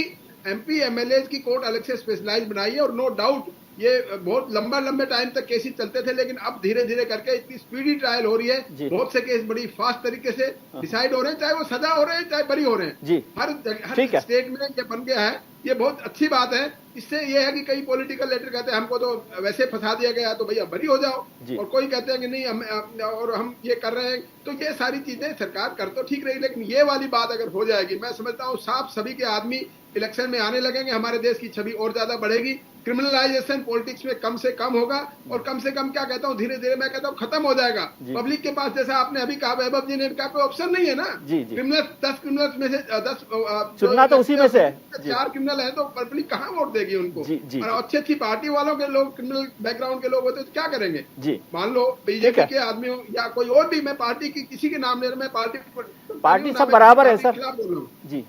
एमपी एमएलए की कोर्ट अलग से स्पेशलाइज बनाई है, और नो डाउट ये बहुत लंबे टाइम तक केसेस चलते थे, लेकिन अब धीरे धीरे करके इतनी स्पीडी ट्रायल हो रही है, बहुत से केस बड़ी फास्ट तरीके से डिसाइड हो रहे हैं, चाहे वो सजा हो रहे हैं चाहे बरी हो रहे हैं। हर स्टेट में ये बन गया है, ये बहुत अच्छी बात है। इससे ये है कि कई पॉलिटिकल लीडर कहते हैं हमको तो वैसे फंसा दिया गया तो भैया बरी हो जाओ, और कोई कहते हैं कि नहीं हम ये कर रहे हैं, तो ये सारी चीजें सरकार कर तो ठीक रही, लेकिन ये वाली बात अगर हो जाएगी, मैं समझता हूँ साफ सभी के आदमी इलेक्शन में आने लगेंगे, हमारे देश की छवि और ज्यादा बढ़ेगी, क्रिमिनलाइजेशन पॉलिटिक्स में कम से कम होगा, और कम से कम क्या कहता हूँ धीरे धीरे मैं कहता हूँ खत्म हो जाएगा। पब्लिक के पास, जैसा आपने अभी कहा, वैभव जी ने कहा, कोई ऑप्शन नहीं है ना। क्रिमिनल 10 क्रिमिनल्स में से 10 चुनना तो उसी में से है, 4 क्रिमिनल है, तो पब्लिक कहाँ वोट देगी उनको? और अच्छी अच्छी पार्टी वालों के लोग, क्रिमिनल बैकग्राउंड के लोग होते तो क्या करेंगे? मान लो बीजेपी के आदमी हो या कोई और भी, मैं पार्टी की किसी के नाम ले रहा, मैं पार्टी सब बराबर है सर,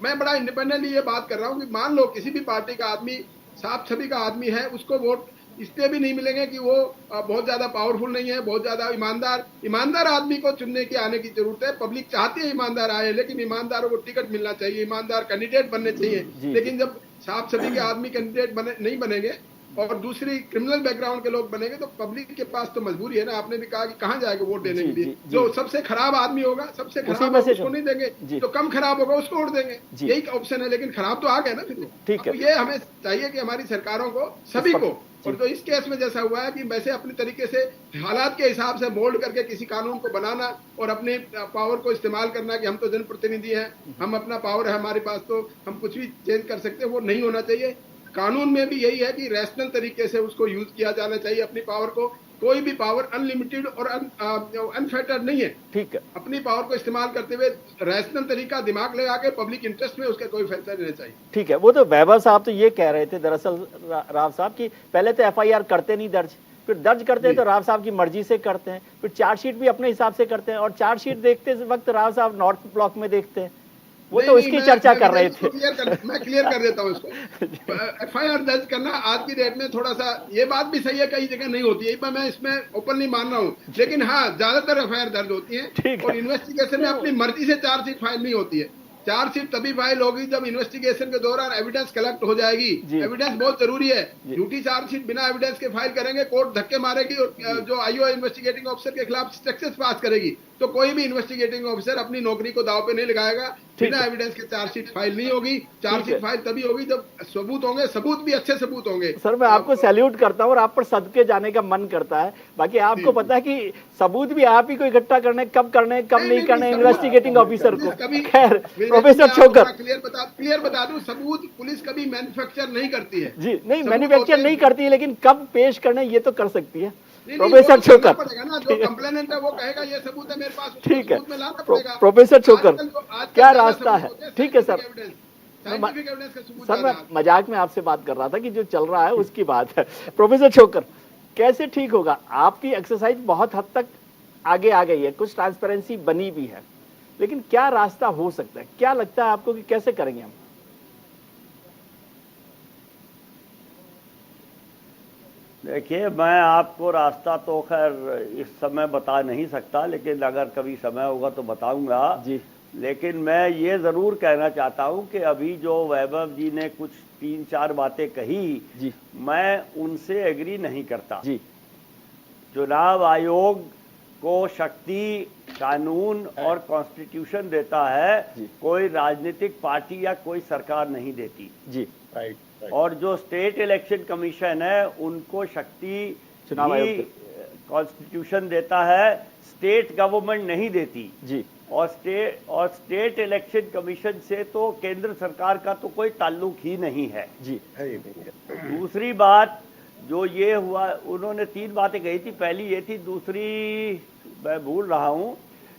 मैं बड़ा इंडिपेंडेंटली ये बात कर रहा हूँ कि मान लो किसी भी पार्टी का आदमी, साफ छवि का आदमी है, उसको वोट इसलिए भी नहीं मिलेंगे कि वो बहुत ज्यादा पावरफुल नहीं है, बहुत ज्यादा ईमानदार आदमी को चुनने की आने की जरूरत है। पब्लिक चाहती है ईमानदार आए, लेकिन ईमानदारों को टिकट मिलना चाहिए, ईमानदार कैंडिडेट बनने चाहिए। लेकिन जब साफ छवि के आदमी कैंडिडेट नहीं बनेंगे और दूसरी क्रिमिनल बैकग्राउंड के लोग बनेंगे, तो पब्लिक के पास तो मजबूरी है ना। आपने भी कहा कि कहाँ जाएगा वोट देने के लिए? जो सबसे खराब आदमी होगा, सबसे खराब उसको नहीं देंगे, जो कम खराब होगा उसको वोट देंगे, यही ऑप्शन है। लेकिन खराब तो आ गया ना फिर। ठीक है, ये हमें चाहिए कि हमारी सरकारों को, सभी को, और तो इस केस में जैसा हुआ है कि वैसे अपने तरीके से हालात के हिसाब से मोल्ड करके किसी कानून को बनाना और अपने पावर को इस्तेमाल करना कि हम तो जनप्रतिनिधि हैं, हम अपना पावर है हमारे पास, तो हम कुछ भी चेंज कर सकते हैं, वो नहीं होना चाहिए। कानून में भी यही है कि रैशनल तरीके से उसको यूज किया जाना चाहिए अपनी पावर को। कोई भी पावर अनलिमिटेड और अनफेटर्ड नहीं है। ठीक है, अपनी पावर को इस्तेमाल करते हुए रैशनल तरीका दिमाग लगा के पब्लिक इंटरेस्ट में उसका कोई फैसला लेना चाहिए। ठीक है, वो तो वैभव साहब तो ये कह रहे थे दरअसल राव साहब की पहले तो एफआईआर करते नहीं दर्ज, फिर दर्ज करते हैं तो राव साहब की मर्जी से करते हैं, फिर चार्जशीट भी अपने हिसाब से करते हैं, और चार्जशीट देखते वक्त राव साहब नॉर्थ ब्लॉक में देखते हैं। वो तो इसकी चर्चा कर रहे थे। मैं क्लियर कर देता हूँ इसको। एफआईआर दर्ज करना आज की डेट में थोड़ा सा, ये बात भी सही है, कई जगह नहीं होती है, मैं इसमें ओपनली मान रहा हूँ, लेकिन हाँ ज्यादातर एफआईआर दर्ज होती है और इन्वेस्टिगेशन में अपनी मर्जी से चार्जशीट फाइल नहीं होती है। चार्जशीट तभी फाइल होगी जब इन्वेस्टिगेशन के दौरान एविडेंस कलेक्ट हो जाएगी। एविडेंस बहुत जरूरी है। झूठी चार्जशीट बिना एविडेंस के फाइल करेंगे, कोर्ट धक्के मारेगी और जो आईओ इन्वेस्टिगेटिंग ऑफिसर के खिलाफ स्ट्रक्चर्स पास करेगी। तो कोई भी इन्वेस्टिगेटिंग ऑफिसर अपनी नौकरी को दांव पे नहीं लगाएगा। बिना एविडेंस के चार्जशीट फाइल नहीं होगी। चार्जशीट फाइल तभी होगी जब सबूत होंगे, सबूत भी अच्छे सबूत होंगे। सर मैं आपको सैल्यूट करता हूँ और आप पर सदके जाने का मन करता है। बाकी आपको पता है कि सबूत भी आप ही को इकट्ठा करने, कब करने कब नहीं करने इन्वेस्टिगेटिंग ऑफिसर को। खैर प्रोफेसर छोकर क्लियर बता दूं, सबूत पुलिस कभी मैन्युफैक्चर नहीं करती है। जी नहीं, मैन्युफैक्चर नहीं करती है, लेकिन कब पेश करने ये तो कर सकती है। प्रोफेसर छोकर जो कंप्लेनेंट है वो कहेगा ये सबूत है मेरे पास। ठीक है प्रोफेसर छोकर, क्या रास्ता है? ठीक है सर, साइंटिफिक एविडेंस का सबूत। सर मैं मजाक में आपसे बात कर रहा था कि जो चल रहा है उसकी बात है। प्रोफेसर छोकर, कैसे ठीक होगा? आपकी एक्सरसाइज बहुत हद तक आगे आ गई है, कुछ ट्रांसपेरेंसी बनी भी है, लेकिन क्या रास्ता हो सकता है? क्या लगता है आपको कि कैसे करेंगे हम? देखिए, मैं आपको रास्ता तो खैर इस समय बता नहीं सकता, लेकिन अगर कभी समय होगा तो बताऊंगा जी। लेकिन मैं ये जरूर कहना चाहता हूं कि अभी जो वैभव जी ने कुछ 3-4 बातें कही जी, मैं उनसे एग्री नहीं करता जी। चुनाव आयोग को शक्ति कानून और कॉन्स्टिट्यूशन देता है, कोई राजनीतिक पार्टी या कोई सरकार नहीं देती जी। राइट। और जो स्टेट इलेक्शन कमीशन है उनको शक्ति चुनाव आयोग कॉन्स्टिट्यूशन देता है, स्टेट गवर्नमेंट नहीं देती जी। और स्टेट इलेक्शन कमीशन से तो केंद्र सरकार का तो कोई ताल्लुक ही नहीं है जी। दूसरी बात जो ये हुआ, उन्होंने 3 बातें कही थी, पहली ये थी, दूसरी मैं भूल रहा हूं,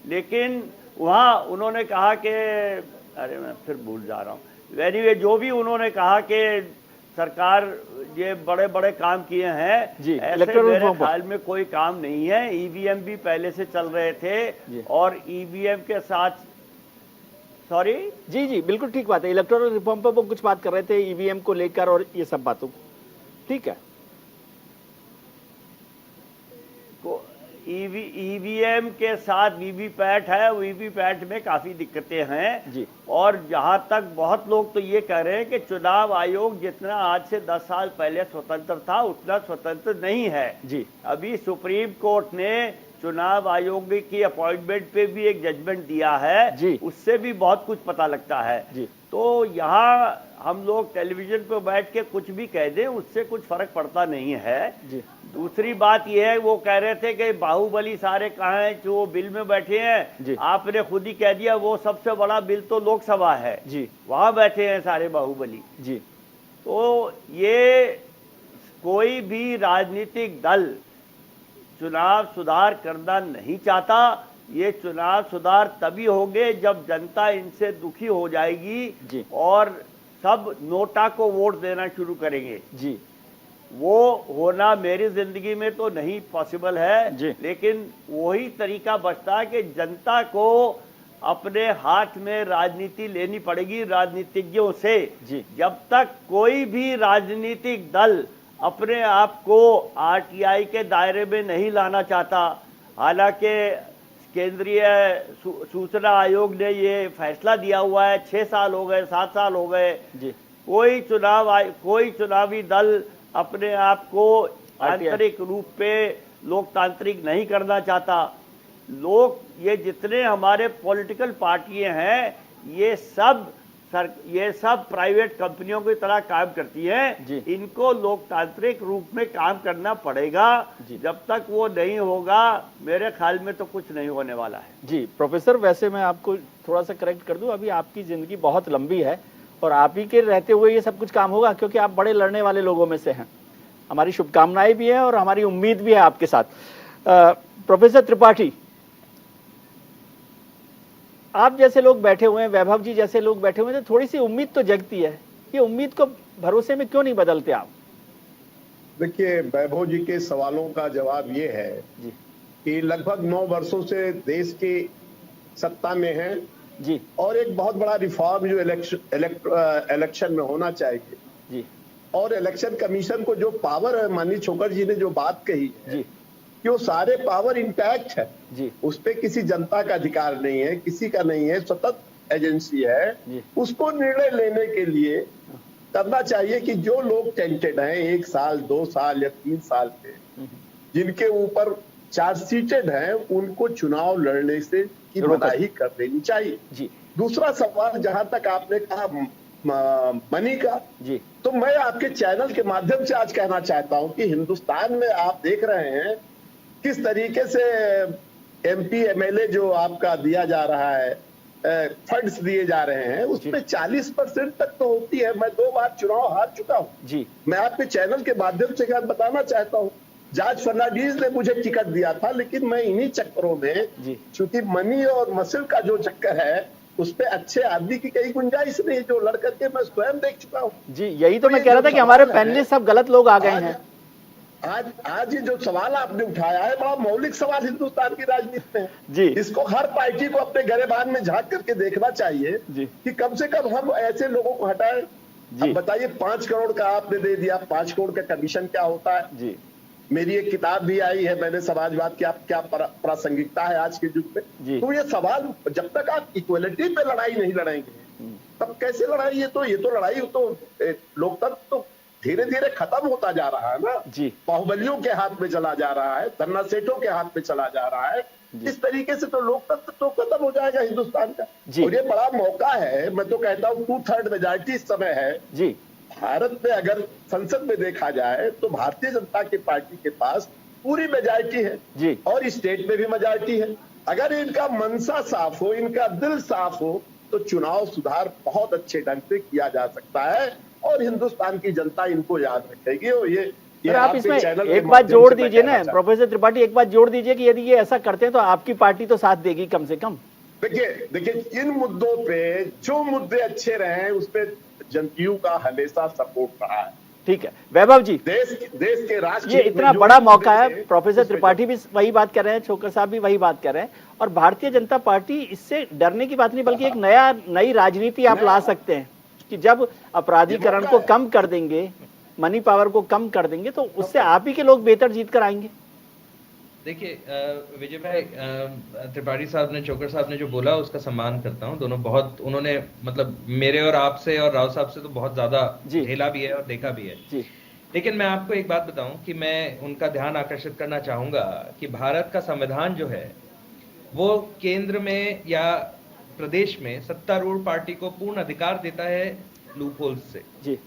लेकिन वहां उन्होंने कहा कि अरे मैं फिर भूल जा रहा हूं। एनीवे, जो भी उन्होंने कहा कि सरकार ये बड़े बड़े काम किए हैं जी, ऐसे मेरे ख्याल में कोई काम नहीं है। ईवीएम भी पहले से चल रहे थे और ईवीएम के साथ सॉरी जी बिल्कुल ठीक बात है। इलेक्टोरल रिफॉर्म पर वो कुछ बात कर रहे थे ईवीएम को लेकर और ये सब बातों, ठीक है। ईवीएम के साथ वीवीपैट है, वीवीपैट में काफी दिक्कतें हैं जी। और जहां तक बहुत लोग तो ये कह रहे हैं कि चुनाव आयोग जितना आज से 10 साल पहले स्वतंत्र था उतना स्वतंत्र नहीं है जी। अभी सुप्रीम कोर्ट ने चुनाव आयोग की अपॉइंटमेंट पे भी एक जजमेंट दिया है जी। उससे भी बहुत कुछ पता लगता है जी। तो यहाँ हम लोग टेलीविजन पे बैठ के कुछ भी कह दें उससे कुछ फर्क पड़ता नहीं है जी। दूसरी बात यह है, वो कह रहे थे कि बाहुबली सारे कहाँ हैं जो बिल में बैठे हैं, आपने खुद ही कह दिया वो सबसे बड़ा बिल तो लोकसभा है जी, वहां बैठे हैं सारे बाहुबली जी। तो ये कोई भी राजनीतिक दल चुनाव सुधार करना नहीं चाहता। ये चुनाव सुधार तभी होंगे जब जनता इनसे दुखी हो जाएगी जी। और सब नोटा को वोट देना शुरू करेंगे जी। वो होना मेरी जिंदगी में तो नहीं पॉसिबल है जी। लेकिन वही तरीका बचता है कि जनता को अपने हाथ में राजनीति लेनी पड़ेगी राजनीतिज्ञों से जी। जब तक कोई भी राजनीतिक दल अपने आप को आरटीआई के दायरे में नहीं लाना चाहता, हालांकि केंद्रीय सूचना आयोग ने ये फैसला दिया हुआ है, 6 साल हो गए, 7 साल हो गए, कोई चुनावी दल अपने आप को आंतरिक रूप पे लोकतांत्रिक नहीं करना चाहता। लोग ये जितने हमारे पॉलिटिकल पार्टियां हैं ये सब प्राइवेट कंपनियों की तरह काम करती हैं। इनको लोकतांत्रिक रूप में काम करना पड़ेगा। जब तक वो नहीं होगा मेरे ख्याल में तो कुछ नहीं होने वाला है। जी प्रोफेसर, वैसे मैं आपको थोड़ा सा करेक्ट कर दूं, अभी आपकी जिंदगी बहुत लंबी है और आप ही के रहते हुए ये सब कुछ काम होगा क्योंकि आप बड़े लड़ने वाले लोगों में से हैं। हमारी शुभकामनाएं भी है और हमारी उम्मीद भी है आपके साथ। प्रोफेसर त्रिपाठी, आप जैसे लोग बैठे हुए हैं, वैभव जी जैसे लोग बैठे हुए हैं, तो थोड़ी सी उम्मीद तो जगती है। ये उम्मीद को भरोसे में क्यों नहीं बदलते आप? देखिए, वैभव जी के सवालों का जवाब ये है कि लगभग 9 वर्षों से देश की सत्ता में है जी, और एक बहुत बड़ा रिफॉर्म जो इलेक्शन में होना चाहिए जी, और इलेक्शन कमीशन को जो पावर है, माननीय छोकर जी ने जो बात कही जी कि वो सारे पावर इंटैक्ट है जी, उस पे किसी जनता का अधिकार नहीं है, किसी का नहीं है, स्वतंत्र एजेंसी है। उसको निर्णय लेने के लिए करना चाहिए कि जो लोग टेंटेड हैं 1 साल 2 साल या 3 साल पे, जिनके ऊपर चार्जशीटेड हैं, उनको चुनाव लड़ने से की मनाही कर देनी चाहिए जी। दूसरा सवाल जहां तक आपने कहा मनी का जी, तो मैं आपके चैनल के माध्यम से आज कहना चाहता हूं कि हिंदुस्तान में आप देख रहे हैं किस तरीके से एमपी एमएलए जो आपका दिया जा रहा है, फंड्स दिए जा रहे हैं, उसमें 40% तक तो होती है। मैं 2 बार चुनाव हार चुका हूं जी। मैं आपके चैनल के माध्यम से बताना चाहता हूं, जॉर्ज फर्नांडीज ने मुझे टिकट दिया था, लेकिन मैं इन्हीं चक्करों में, चूंकि मनी और मसल का जो चक्कर है, उस पे अच्छे आदमी की कहीं गुंजाइश नहीं, जो लड़ करके मैं स्वयं देख चुका हूँ। जी, यही तो मैं कह रहा था कि हमारे पैनलिस्ट सब गलत लोग आ गए हैं। आज ये जो सवाल आपने उठाया है बड़ा मौलिक सवाल हिंदुस्तान की राजनीति में जी। इसको हर पार्टी को अपने गरेबान में झांक करके देखना चाहिए कि कम से कम हम ऐसे लोगों को हटाएं। अब बताइए 5 करोड़ का आपने दे दिया, 5 करोड़ का कमीशन क्या होता है जी। मेरी एक किताब भी आई है, मैंने समाजवाद की क्या प्रासंगिकता है आज के युग में। तो ये सवाल जब तक आप इक्वलिटी पे लड़ाई नहीं लड़ाएंगे तब कैसे लड़ाई? ये तो लड़ाई तो लोकतंत्र तो धीरे धीरे खत्म होता जा रहा है ना जी। बाहुबलियों के हाथ में चला जा रहा है, धन्ना सेठों के हाथ में चला जा रहा है। इस तरीके से तो लोकतंत्र तो खत्म हो जाएगा हिंदुस्तान का। और ये बड़ा मौका है, मैं तो कहता हूँ 2/3 मेजॉरिटी इस समय है जी। भारत में अगर संसद में देखा जाए तो भारतीय जनता की पार्टी के पास पूरी मेजॉरिटी है जी। और स्टेट में भी मेजॉरिटी है। अगर इनका मनसा साफ हो, इनका दिल साफ हो तो चुनाव सुधार बहुत अच्छे ढंग से किया जा सकता है और हिंदुस्तान की जनता इनको याद रखेगी। और ये आप इसमें एक बात जोड़ दीजिए ना प्रोफेसर त्रिपाठी, एक बात जोड़ दीजिए कि यदि ये ऐसा करते हैं तो आपकी पार्टी तो साथ देगी कम से कम। देखिए इन मुद्दों पे जो मुद्दे अच्छे रहे उस पे जनता का हमेशा सपोर्ट रहा है। ठीक है वैभव जी, देश के राष्ट्र ये इतना बड़ा मौका है, प्रोफेसर त्रिपाठी भी वही बात कर रहे हैं, छोकर साहब भी वही बात कर रहे हैं, और भारतीय जनता पार्टी इससे डरने की बात नहीं बल्कि एक नई राजनीति आप ला सकते हैं कि जब अपराधीकरण को कम कर देंगे, मनी पावर को कम कर देंगे तो उससे आप ही के लोग बेहतर जीत कर आएंगे। देखिए विजय भाई, त्रिपाठी साहब ने, चोकर साहब ने जो बोला उसका सम्मान करता हूं। दोनों बहुत, उन्होंने मतलब मेरे और आपसे और राव साहब से तो बहुत ज्यादा झेला भी है और देखा भी है जी। लेकिन मैं आपको एक बात बताऊं कि मैं उनका ध्यान आकर्षित करना चाहूंगा कि भारत का संविधान जो है वो केंद्र में या प्रदेश में सत्तारूढ़ पार्टी को पूर्ण अधिकार देता है लूप होल्स से जी,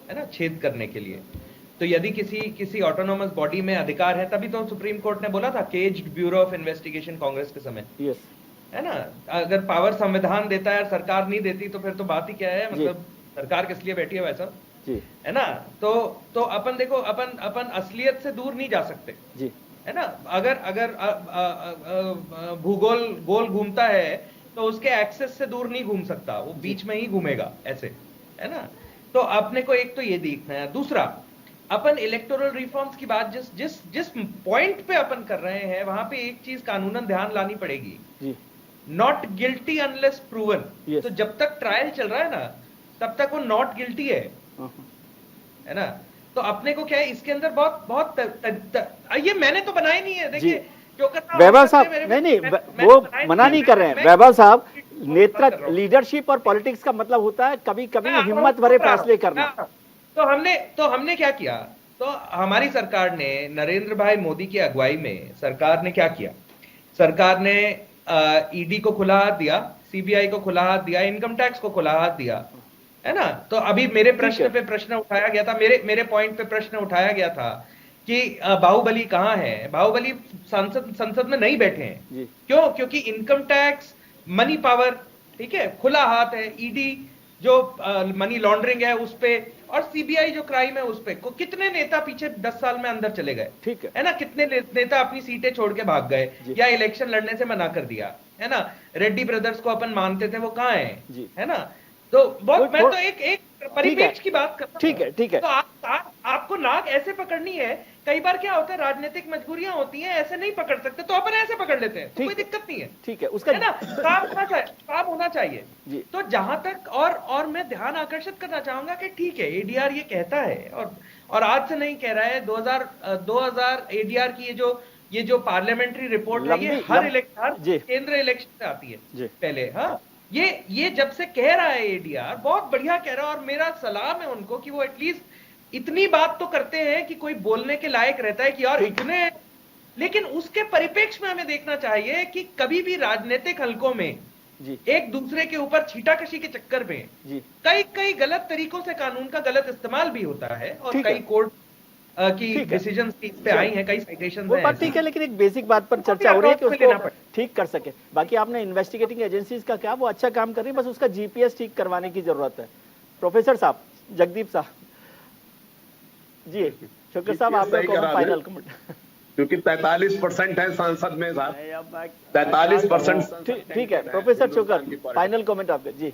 है ना, छेद करने के लिए। तो यदि किसी ऑटोनोमस बॉडी में अधिकार है, तभी तो सुप्रीम कोर्ट ने बोला था caged bureau of investigation Congress के समय yes. है ना, अगर पावर संविधान देता है और सरकार नहीं देती तो फिर तो बात ही क्या है, मतलब सरकार किस लिए बैठी है भाई साहब जी, है ना। तो अपन देखो, अपन असलियत से दूर नहीं जा सकते जी, है ना। अगर भूगोल गोल घूमता है तो उसके एक्सेस से दूर नहीं घूम सकता, वो बीच में ही घूमेगा ऐसे, है ना। तो अपने को एक तो ये देखना है। दूसरा, अपन इलेक्टोरल रिफॉर्म्स की बात जिस पॉइंट पे अपन कर रहे हैं वहां पे एक चीज कानूनन ध्यान लानी पड़ेगी, नॉट गिल्टी अनलेस प्रूवन। तो जब तक ट्रायल चल रहा है ना तब तक वो नॉट गिल्टी है ना। तो अपने को क्या है इसके अंदर बहुत ये मैंने तो बनाया नहीं है। देखिए वैभव साहब, नहीं वो मना नहीं कर रहे हैं वैभव साहब, नेतृत्व लीडरशिप और पॉलिटिक्स का मतलब होता है कभी कभी हिम्मत भरे फैसले करना। तो हमने क्या किया, तो हमारी सरकार ने नरेंद्र भाई मोदी की अगुवाई में सरकार ने क्या किया, सरकार ने ईडी को खुला हाथ दिया, सीबीआई को खुला हाथ दिया, इनकम टैक्स को खुला हाथ दिया, है ना। तो अभी मेरे प्रश्न पे प्रश्न उठाया गया था, मेरे पॉइंट पे प्रश्न उठाया गया था कि बाहुबली कहां है। बाहुबली संसद में नहीं बैठे हैं, क्यों? क्योंकि इनकम टैक्स, मनी पावर, ठीक है, खुला हाथ है। ईडी जो मनी लॉन्ड्रिंग है उस पे, और सीबीआई जो क्राइम है उस पे। कितने नेता पीछे 10 साल में अंदर चले गए, ठीक है ना। कितने नेता अपनी सीटें छोड़ के भाग गए या इलेक्शन लड़ने से मना कर दिया, है ना। रेड्डी ब्रदर्स को अपन मानते थे, वो कहां है ना। तो बहुत मैं तो एक परिपेक्ष की बात करता हूं। ठीक है। तो आपको नाक ऐसे पकड़नी है। कई बार क्या होता है, राजनीतिक मजबूरियां होती हैं, ऐसे नहीं पकड़ सकते तो अपन ऐसे पकड़ लेते हैं, तो कोई दिक्कत नहीं है। ठीक है, उसका है ना, काम होना चाहिए। तो जहां तक और मैं ध्यान आकर्षित करना चाहूंगा कि ठीक है, एडीआर ये कहता है और आज से नहीं कह रहा है, 2000 एडीआर की ये जो पार्लियामेंट्री रिपोर्ट है, ये हर केंद्र इलेक्शन से आती है पहले। हाँ, ये जब से कह रहा है एडीआर, बहुत बढ़िया कह रहा है, और मेरा सलाम है उनको कि वो एटलीस्ट इतनी बात तो करते हैं कि कोई बोलने के लायक रहता है कि यार इतने। लेकिन उसके परिप्रेक्ष्य में हमें देखना चाहिए कि कभी भी राजनीतिक हलकों में एक दूसरे के ऊपर छीटाकशी के चक्कर में कई गलत तरीकों से कानून का गलत इस्तेमाल भी होता है, और कई कोर्ट की डिसीजन पे आई हैं, कई साइटेशन वो बात ठीक है। लेकिन एक बेसिक बात पर चर्चा हो रही है कि उसको ठीक कर सके। बाकी आपने इन्वेस्टिगेटिंग एजेंसीज का क्या, वो अच्छा काम कर रही है, बस उसका जीपीएस ठीक करवाने की जरूरत है। प्रोफेसर साहब, जगदीप साहब जी, शोकर साहब, आपका फाइनल कमेंट। क्योंकि 43% है सांसद में साहब, 43%। ठीक है प्रोफेसर चोकर, फाइनल कमेंट आपके जी।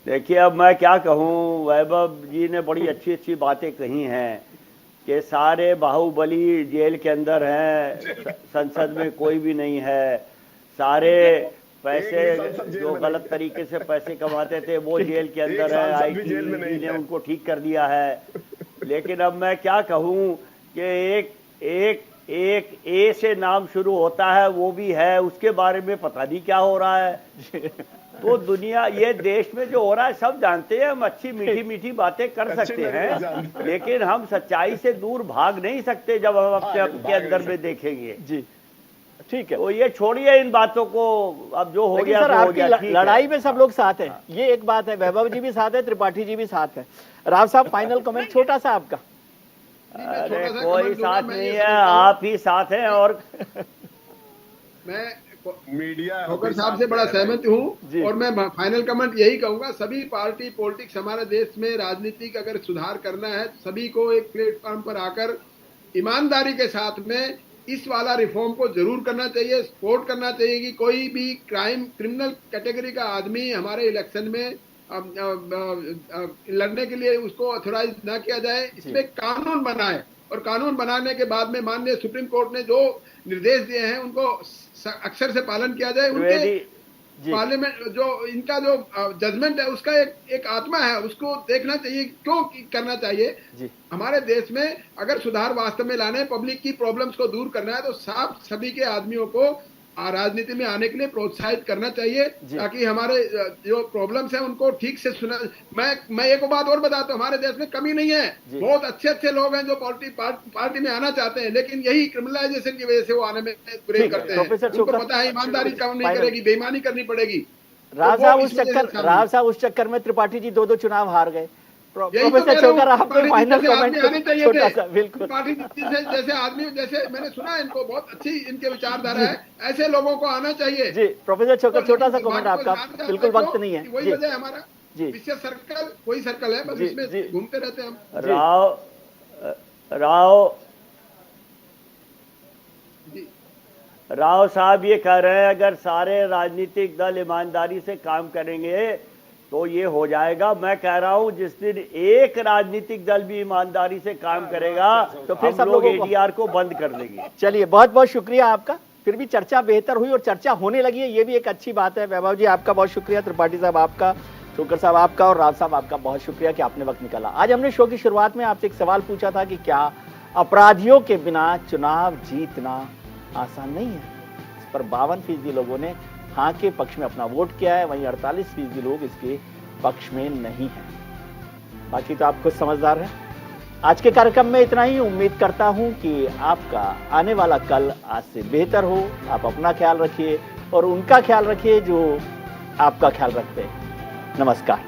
देखिए अब मैं क्या कहूँ, वैभव जी ने बड़ी अच्छी अच्छी बातें कही हैं कि सारे बाहुबली जेल के अंदर हैं, संसद में कोई भी नहीं है, सारे पैसे जो गलत तरीके से पैसे कमाते थे वो जेल के अंदर है, आईटी ने उनको ठीक कर दिया है। लेकिन अब मैं क्या कहूँ कि एक ए से नाम शुरू होता है वो भी है, उसके बारे में पता नहीं क्या हो रहा है। तो दुनिया, ये देश में जो हो रहा है सब जानते हैं, हम अच्छी मीठी मीठी बातें कर सकते हैं, लेकिन हम सच्चाई से दूर भाग नहीं सकते जब हम अपने अंदर में देखेंगे। जी ठीक है, तो ये छोड़िए इन बातों को, अब जो हो गया सर, तो हो आपकी गया। लड़ाई में सब लोग साथ हैं, ये एक बात है। वैभव जी भी साथ है, त्रिपाठी जी भी साथ है। राव साहब फाइनल कमेंट छोटा सा आपका। अरे कोई साथ नहीं है, आप ही साथ हैं। और मैं मीडिया ठोकर साहब से बड़ा सहमत हूँ, और मैं फाइनल कमेंट यही कहूंगा, सभी पार्टी पॉलिटिक्स हमारे देश में राजनीतिक अगर सुधार करना है, सभी को एक प्लेटफॉर्म पर आकर ईमानदारी के साथ में इस वाला रिफॉर्म को जरूर करना चाहिए, सपोर्ट करना चाहिए कि कोई भी क्रिमिनल कैटेगरी का आदमी हमारे इलेक्शन में लड़ने के लिए उसको ऑथोराइज ना किया जाए। इसमें कानून बनाए, और कानून बनाने के बाद में माननीय सुप्रीम कोर्ट ने जो निर्देश दिए हैं उनको अक्षर से पालन किया जाए। उनके पार्लियामेंट जो इनका जो जजमेंट है उसका एक आत्मा है, उसको देखना चाहिए, क्यों करना चाहिए। हमारे देश में अगर सुधार वास्तव में लाने, पब्लिक की प्रॉब्लम्स को दूर करना है, तो साफ सभी के आदमियों को राजनीति में आने के लिए प्रोत्साहित करना चाहिए, ताकि हमारे जो प्रॉब्लम्स हैं उनको ठीक से सुना। मैं एक बात और बताता हूँ, हमारे देश में कमी नहीं है, बहुत अच्छे अच्छे लोग हैं जो पार्टी में आना चाहते हैं, लेकिन यही क्रिमिनलाइजेशन की वजह से वो आने में गुरेज करते हैं। उनको पता है ईमानदारी काम नहीं करेगी, बेईमानी करनी पड़ेगी। राव साहब उस चक्कर में त्रिपाठी जी 2 चुनाव हार गए। प्रोफेसर चोकर, आपने फाइनल कमेंट छोटा सा। बिल्कुल, जैसे आदमी, जैसे मैंने सुना इनको बहुत अच्छी इनके विचारधारा है, ऐसे लोगों को आना चाहिए। जी प्रोफेसर चोकर, छोटा सा कमेंट आपका, बिल्कुल वक्त नहीं है। वही वजह हमारा विशेष सर्कल, वही सर्कल है, बस इसमें घूमते रहते हैं हम। राव साहब ये कह रहे हैं अगर सारे राजनीतिक दल ईमानदारी से काम करेंगे तो ये हो जाएगा। मैं कह रहा हूं जिस दिन एक राजनीतिक दल भी ईमानदारी से काम करेगा तो फिर सब लोग एडीआर को बंद कर देंगे। चलिए, बहुत बहुत शुक्रिया आपका, फिर भी चर्चा बेहतर हुई और चर्चा होने लगी है, ये भी एक अच्छी बात है। वैभव जी आपका बहुत शुक्रिया, त्रिपाठी साहब आपका, चोकर साहब आपका, और राव साहब आपका बहुत शुक्रिया कि आपने वक्त निकाला। आज हमने शो की शुरुआत में आपसे एक सवाल पूछा था कि क्या अपराधियों के बिना चुनाव जीतना आसान नहीं है। इस पर 52% लोगों ने हाँ के पक्ष में अपना वोट किया है, वहीं 48% लोग इसके पक्ष में नहीं है। बाकी तो आप खुद समझदार हैं। आज के कार्यक्रम में इतना ही। उम्मीद करता हूं कि आपका आने वाला कल आज से बेहतर हो। आप अपना ख्याल रखिए और उनका ख्याल रखिए जो आपका ख्याल रखते हैं। नमस्कार।